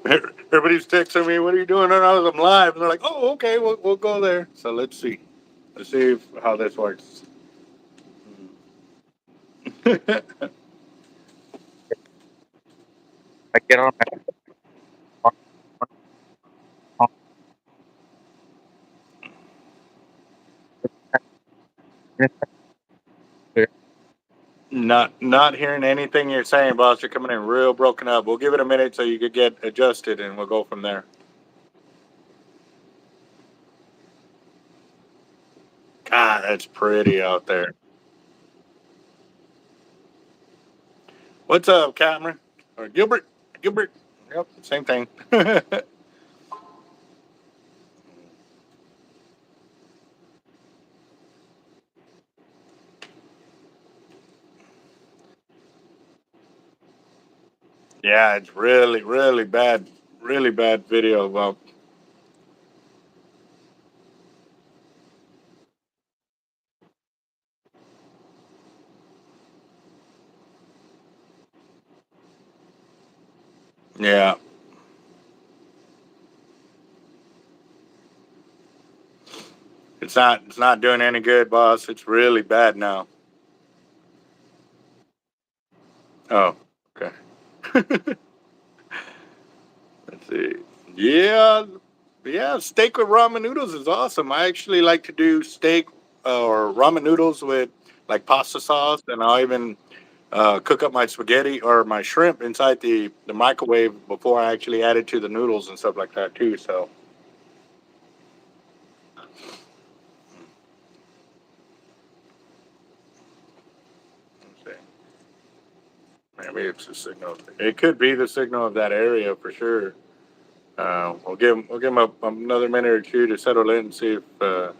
[SPEAKER 1] Everybody's texting me, "What are you doing?" And I'm live, and they're like, "Oh, okay, we'll go there." So let's see. Let's see how this works.
[SPEAKER 2] I get on my
[SPEAKER 1] Not hearing anything you're saying, boss. You're coming in real broken up. We'll give it a minute so you could get adjusted, and we'll go from there. God, that's pretty out there. What's up, Cameron? or Gilbert. Gilbert. Yep, same thing. Yeah, it's really, really bad video about. Yeah, it's not doing any good, boss. It's really bad now. Oh, okay. Let's see. Yeah, yeah. Steak with ramen noodles is awesome. I actually like to do steak or ramen noodles with like pasta sauce, and I'll even cook up my spaghetti or my shrimp inside the microwave before I actually add it to the noodles and stuff like that too. So let's see. Maybe it's a signal. It could be the signal of that area for sure. We'll give them another minute or two to settle in and see if. Oh,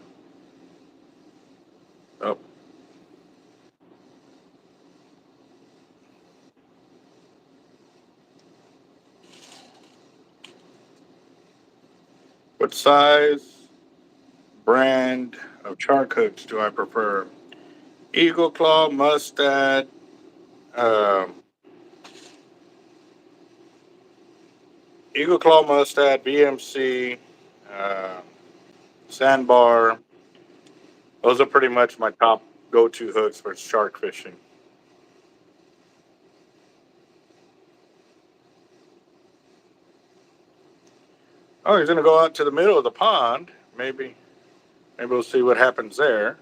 [SPEAKER 1] what size brand of char hooks do I prefer? Eagle Claw, Mustad, um, Eagle Claw, Mustad, BMC, uh, Sandbar. Those are pretty much my top go-to hooks for shark fishing. Oh, he's gonna go out to the middle of the pond. Maybe we'll see what happens there.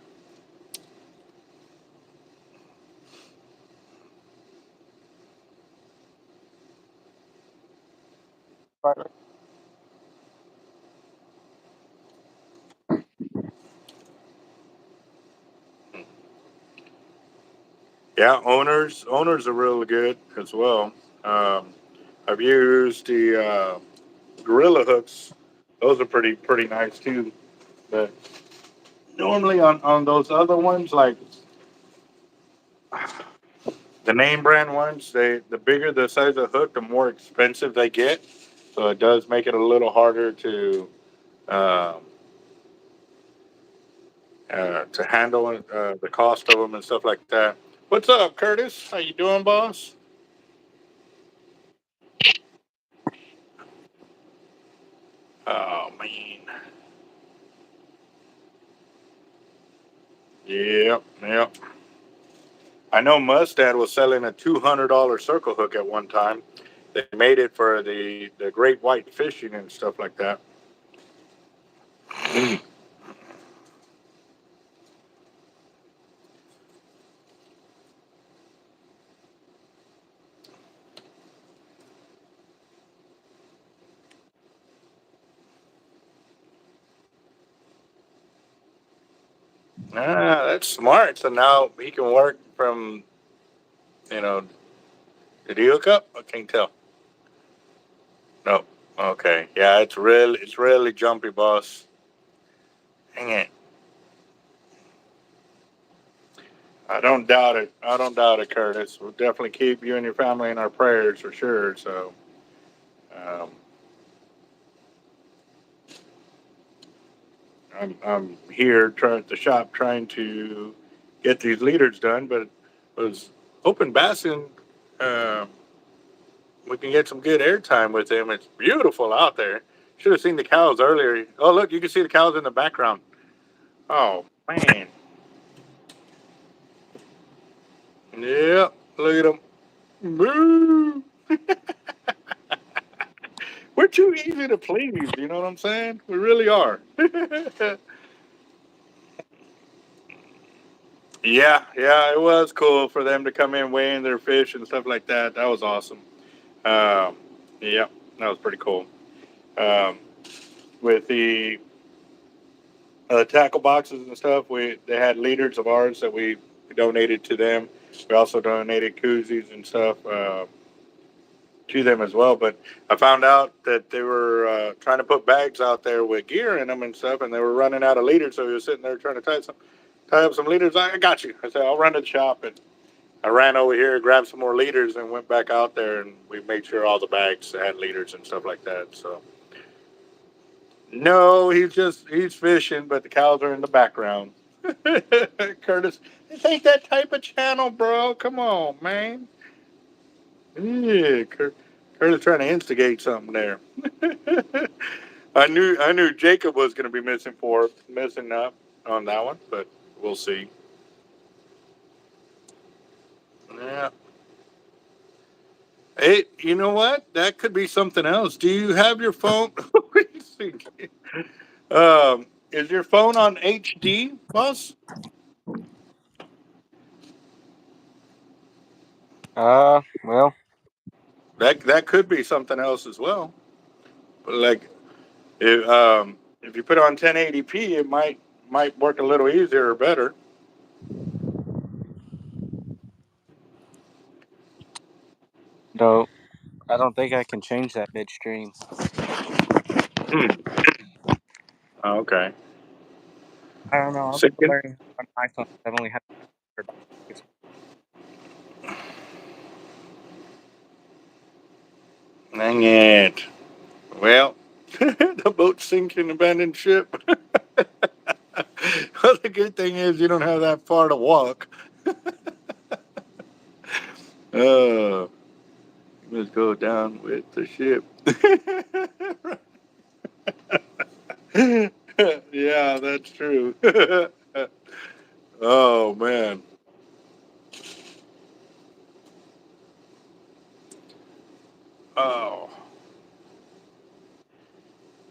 [SPEAKER 1] Yeah, owners are really good as well. Um, I've used the gorilla hooks. Those are pretty nice too. But normally on those other ones, like the name brand ones, the bigger the size of the hook, the more expensive they get. So it does make it a little harder um, to handle the cost of them and stuff like that. What's up, Curtis? How you doing, boss? Oh man, yep. I know Mustad was selling a $200 circle hook at one time. They made it for the great white fishing and stuff like that. Ah, that's smart. So now he can work from, you know, did he hook up? I can't tell. No. Okay. Yeah, it's really jumpy, boss. Dang it. I don't doubt it. I don't doubt it, Curtis. We'll definitely keep you and your family in our prayers for sure. So, um, I'm here trying at the shop trying to get these leaders done, but was hoping Bassin uh, we can get some good airtime with him. It's beautiful out there. Should have seen the cows earlier. Oh, look, you can see the cows in the background. Oh man, yeah, look at them. Moo. We're too easy to please. You know what I'm saying? We really are. Yeah, it was cool for them to come in weighing their fish and stuff like that. That was awesome. Um, yeah, that was pretty cool. Um, with the tackle boxes and stuff, they had leaders of ours that we donated to them. We also donated koozies and stuff. to them as well. But I found out that they were trying to put bags out there with gear in them and stuff, and they were running out of leaders. So he was sitting there trying to tie up some leaders. I got you. I said, I'll run to the shop. And I ran over here, grabbed some more leaders, and went back out there, and we made sure all the bags had leaders and stuff like that. So no, he's fishing, but the cows are in the background. Curtis, this ain't that type of channel, bro. Come on, man. Yeah, Curtis trying to instigate something there. I knew Jacob was going to be missing up on that one, but we'll see. Yeah. Hey, you know what? That could be something else. Do you have your phone? Is your phone on HD, boss?
[SPEAKER 2] Well,
[SPEAKER 1] That could be something else as well. Like if you put it on 1080p, it might work a little easier or better.
[SPEAKER 2] no, I don't think I can change that midstream.
[SPEAKER 1] Hmm. Oh, okay.
[SPEAKER 2] I don't know. I'm still
[SPEAKER 1] Second.
[SPEAKER 2] learning on iPhone. I've only had it for about 6
[SPEAKER 1] Dang it. Well, the boat's sinking, abandoned ship. Well, the good thing is you don't have that far to walk. Uh, let's go down with the ship. Yeah, that's true. Oh man. Oh,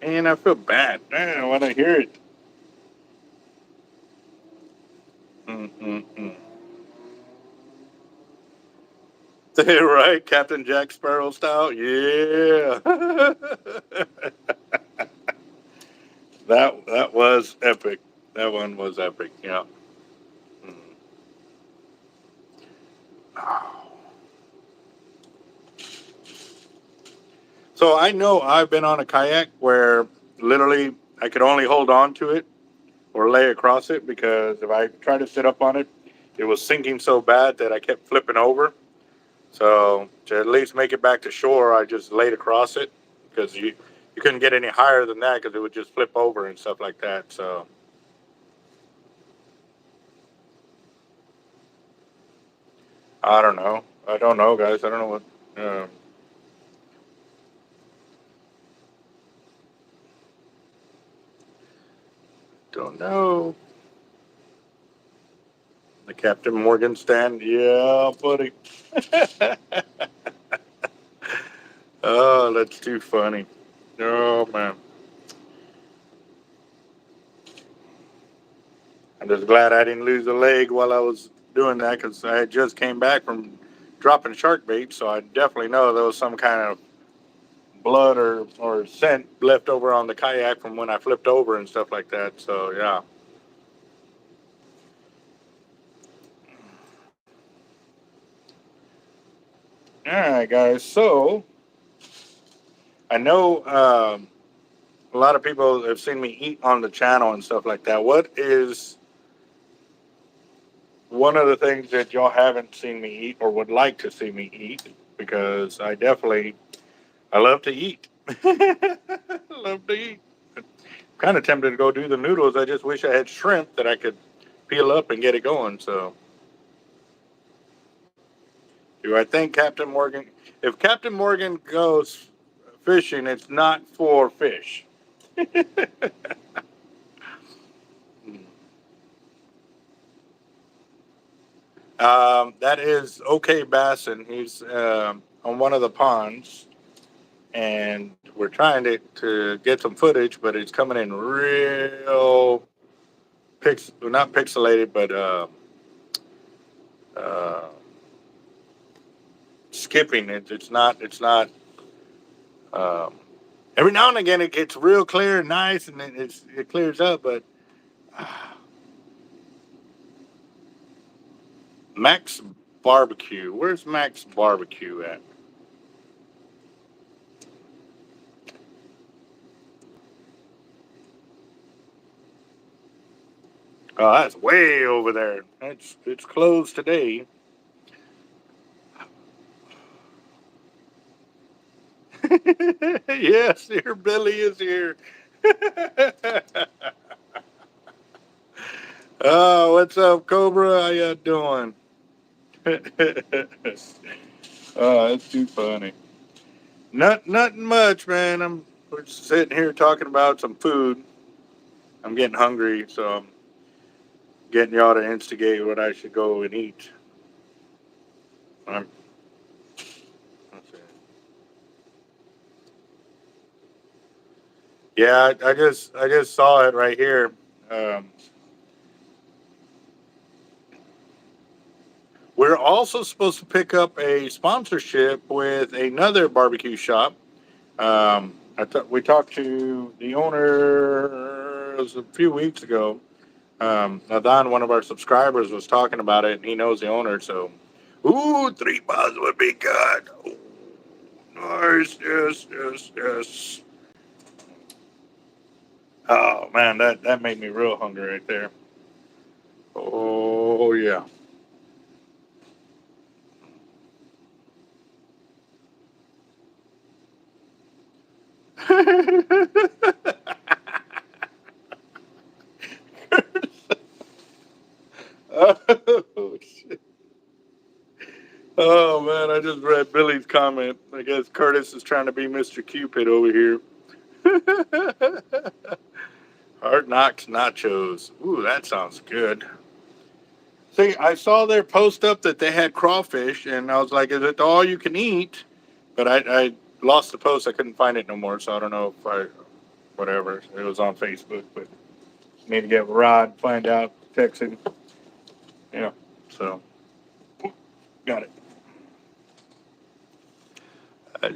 [SPEAKER 1] and I feel bad. Man, when I hear it. Mm-mm-mm. Right, Captain Jack Sparrow style. Yeah. That was epic. That one was epic. Yeah. Mm. Oh. So I know I've been on a kayak where literally I could only hold on to it or lay across it because if I tried to sit up on it, it was sinking so bad that I kept flipping over. So to at least make it back to shore, I just laid across it because you couldn't get any higher than that because it would just flip over and stuff like that. So I don't know. I don't know, guys. I don't know what. Don't know. The Captain Morgan stand. Yeah, buddy. Oh, that's too funny. Oh man, I'm just glad I didn't lose a leg while I was doing that because I just came back from dropping shark bait, so I definitely know there was some kind of blood or scent left over on the kayak from when I flipped over and stuff like that. So yeah. All right, guys. So I know a lot of people have seen me eat on the channel and stuff like that. What is one of the things that y'all haven't seen me eat or would like to see me eat? Because I love to eat. Love to eat. Kind of tempted to go do the noodles. I just wish I had shrimp that I could peel up and get it going. So, do I think Captain Morgan? If Captain Morgan goes fishing, it's not for fish. That is OK Basson. He's on one of the ponds, and we're trying to get some footage, but it's coming in real not pixelated, but uh, skipping. It's not. It's not. Um, every now and again, it gets real clear and nice, and it clears up. But Max Barbecue. Where's Max Barbecue at? Oh, that's way over there. It's closed today. Yes, here Billy is here. Oh, what's up, Cobra? How you doing? Oh, that's too funny. Nothing much, man. We're just sitting here talking about some food. I'm getting hungry, so I'm getting y'all to instigate what I should go and eat. I'm, let's see. Yeah, I just saw it right here. Um, we're also supposed to pick up a sponsorship with another barbecue shop. We talked to the owner, it was a few weeks ago. Adon, one of our subscribers, was talking about it, and he knows the owner. So, ooh, 3 pounds would be good. Ooh, nice, yes. Oh man, that made me real hungry right there. Oh yeah. Oh shit. Oh man, I just read Billy's comment. I guess Curtis is trying to be Mr. Cupid over here. Hard Knocks nachos. Ooh, that sounds good. See, I saw their post up that they had crawfish, and I was like, "Is it all you can eat?" But I lost the post. I couldn't find it no more, so I don't know if whatever. It was on Facebook, but need to get Rod, find out, text him. Yeah, so got it. I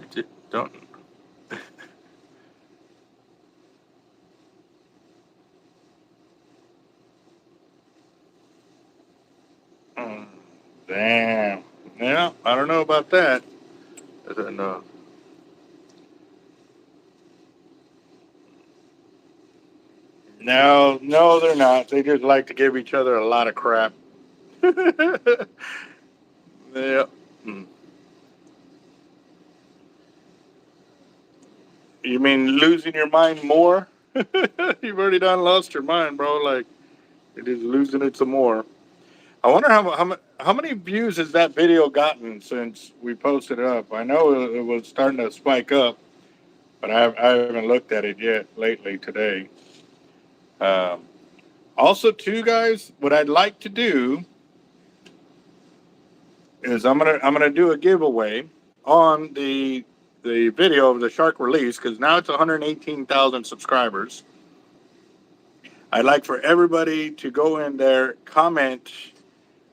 [SPEAKER 1] don't. Mm, damn. Yeah, I don't know about that. I don't know. No, they're not. They just like to give each other a lot of crap. Yeah. Mm. You mean losing your mind more? You've already done lost your mind, bro. Like it is losing it some more. I wonder how many views has that video gotten since we posted it up. I know it was starting to spike up, but I haven't looked at it yet lately today. Um, Also, too, guys, what I'd like to do is I'm gonna do a giveaway on the video of the shark release because now it's 118,000 subscribers. I'd like for everybody to go in there, comment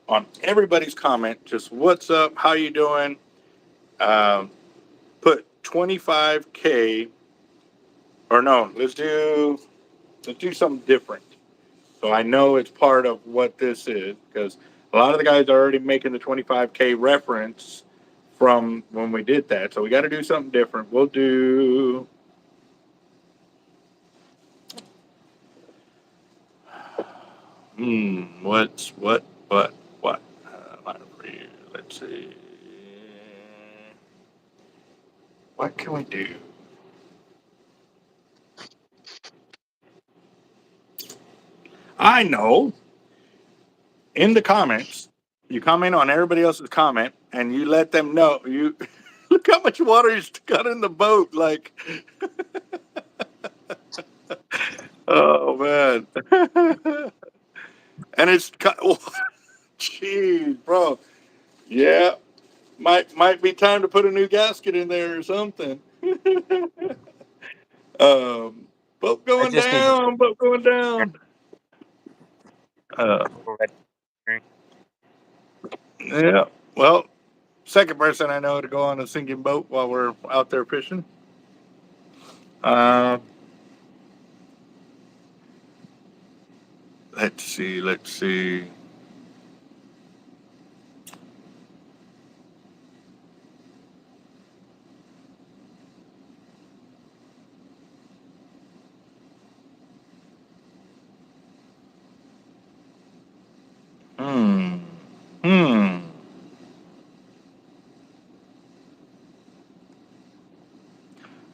[SPEAKER 1] on everybody's comment, just what's up, how you doing. Um, Put 25K, or no, let's do something different. So I know it's part of what this is because a lot of the guys are already making the 25K reference from when we did that. So we got to do something different. We'll do. What? Let's see. What can we do? I know. In the comments, you comment on everybody else's comment, and you let them know you look how much water you got in the boat. Like, oh man, and it's jeez, bro. Yeah, might be time to put a new gasket in there or something. Boat
[SPEAKER 2] I
[SPEAKER 1] going
[SPEAKER 2] just need to
[SPEAKER 1] down, boat going down. Uh, yeah. Well, second person I know to go on a sinking boat while we're out there fishing. Uh, let's see. Let's see.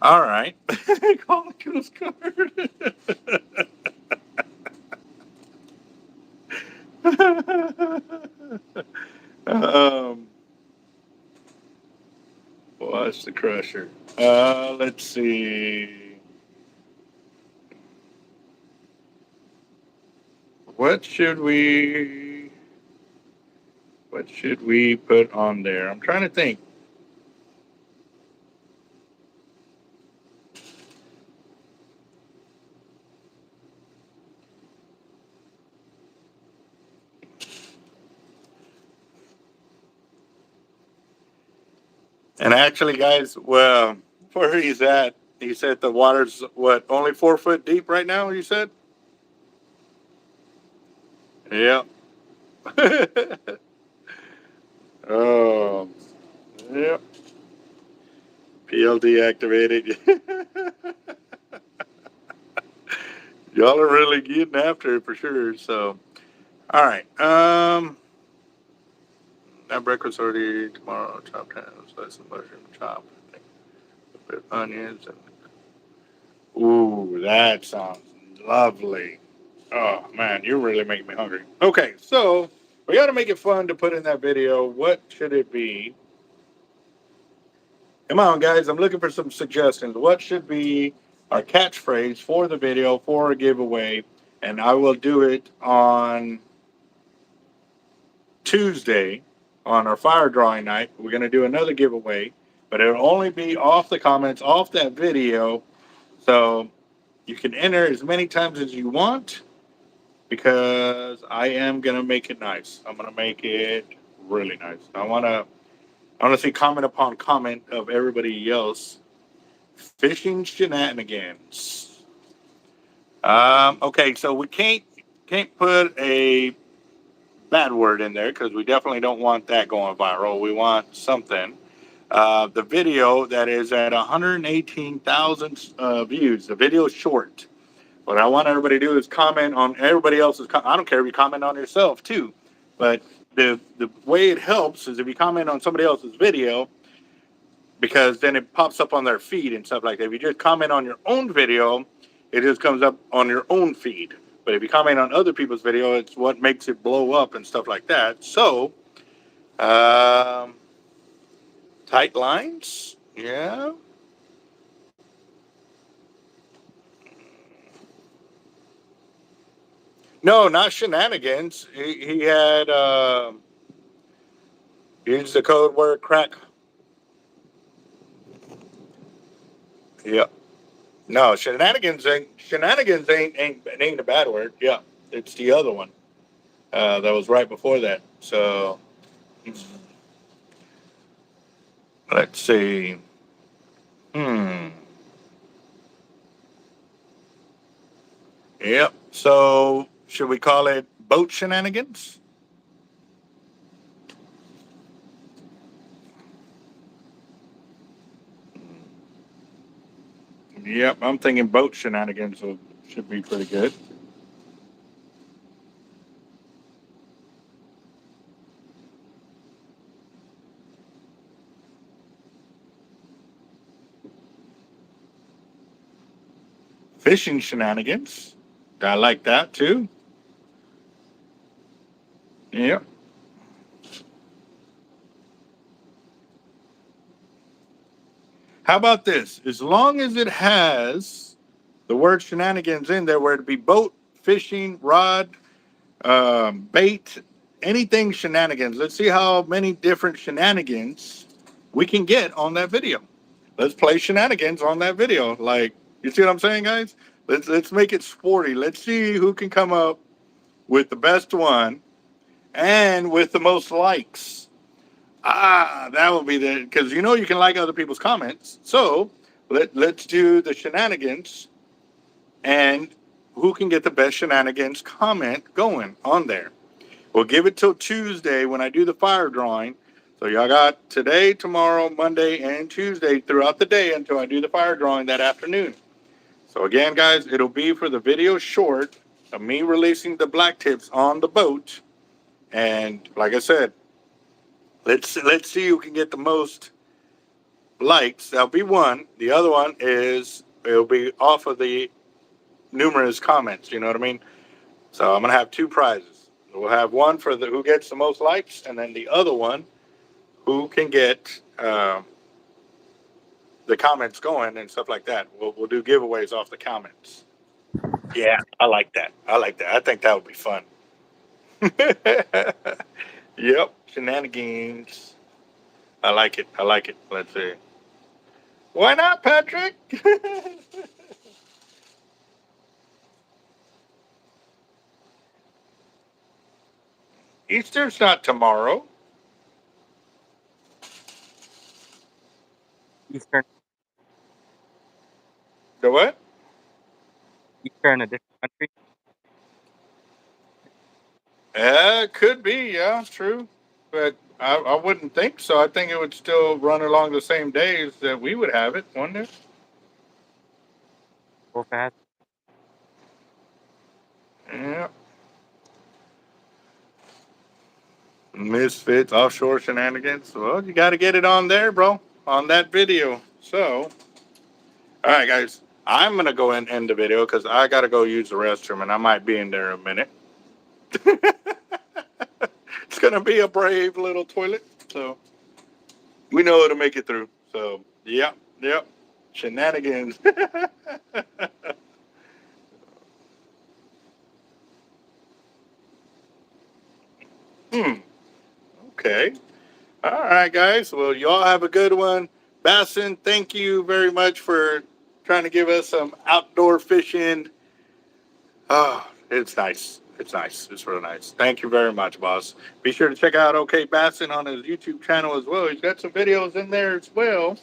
[SPEAKER 1] All right. Call the Coast Guard. Watch the Crusher. Let's see. What should we put on there? I'm trying to think. And actually, guys, well, where he's at, he said the water's what, only 4 foot deep right now, you said? Yeah. Oh, yeah. PLD activated. Y'all are really getting after it for sure. So, all right. That breakfast already tomorrow. Chop down, slice some mushroom, chop, with onions, and ooh, that sounds lovely. Oh man, you're really making me hungry. Okay, so we got to make it fun to put in that video. What should it be? Come on, guys. I'm looking for some suggestions. What should be our catchphrase for the video for a giveaway? And I will do it on Tuesday on our fire drawing night. We're going to do another giveaway, but it'll only be off the comments, off that video. So you can enter as many times as you want because I am going to make it nice. I'm going to make it really nice. I want to see comment upon comment of everybody else. Fishing shenanigans. Okay, so we can't put a bad word in there because we definitely don't want that going viral. We want something. The video that is at 118,000 views. The video is short. What I want everybody to do is comment on everybody else's. I don't care if you comment on yourself too, but the way it helps is if you comment on somebody else's video, because then it pops up on their feed and stuff like that. If you just comment on your own video, it just comes up on your own feed. But if you comment on other people's video, it's what makes it blow up and stuff like that. So, tight lines, yeah. No, not shenanigans. He had used the code word crack. Yeah. No, shenanigans ain't a bad word. Yeah, it's the other one that was right before that. So let's see. Hmm. Yep. So should we call it boat shenanigans? Yep, I'm thinking boat shenanigans should be pretty good. Fishing shenanigans. I like that too. Yep. How about this? As long as it has the word shenanigans in there, where it be boat, fishing, rod, bait, anything shenanigans. Let's see how many different shenanigans we can get on that video. Let's play shenanigans on that video. Like, you see what I'm saying, guys? Let's make it sporty. Let's see who can come up with the best one and with the most likes. That will be the, because you can like other people's comments. So let's do the shenanigans and who can get the best shenanigans comment going on there. We'll give it till Tuesday when I do the fire drawing. So y'all got today, tomorrow, Monday, and Tuesday throughout the day until I do the fire drawing that afternoon. So again, guys, it'll be for the video short of me releasing the black tips on the boat. And like I said, Let's see who can get the most likes. That'll be one. The other one is it'll be off of the numerous comments. You know what I mean? So I'm gonna have two prizes. We'll have one for the who gets the most likes, and then the other one who can get the comments going and stuff like that. We'll do giveaways off the comments. Yeah, I like that. I like that. I think that would be fun. Yep, shenanigans. I like it. I like it. Let's see. Why not, Patrick? Easter's not tomorrow.
[SPEAKER 2] Eastern,
[SPEAKER 1] The what?
[SPEAKER 2] Eastern, a different country.
[SPEAKER 1] Yeah, it could be. Yeah, true. But I wouldn't think so. I think it would still run along the same days that we would have it, wouldn't it?
[SPEAKER 2] Both has.
[SPEAKER 1] Yeah. Misfits, offshore shenanigans. Well, you got to get it on there, bro, on that video. So, all right, guys, I'm going to go and end the video because I got to go use the restroom and I might be in there a minute. It's going to be a brave little toilet. So, we know how to make it through. So, yep. Shenanigans. Okay. All right, guys. Well, y'all have a good one. Bassin, thank you very much for trying to give us some outdoor fishing. Oh, it's nice. It's nice. It's real nice. Thank you very much, boss. Be sure to check out OK Bassin on his YouTube channel as well. He's got some videos in there as well.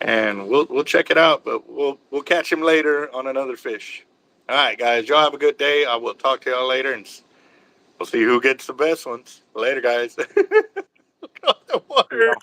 [SPEAKER 1] And we'll check it out, but we'll catch him later on another fish. All right, guys. Y'all have a good day. I will talk to y'all later, and we'll see who gets the best ones. Later, guys. Look at the water.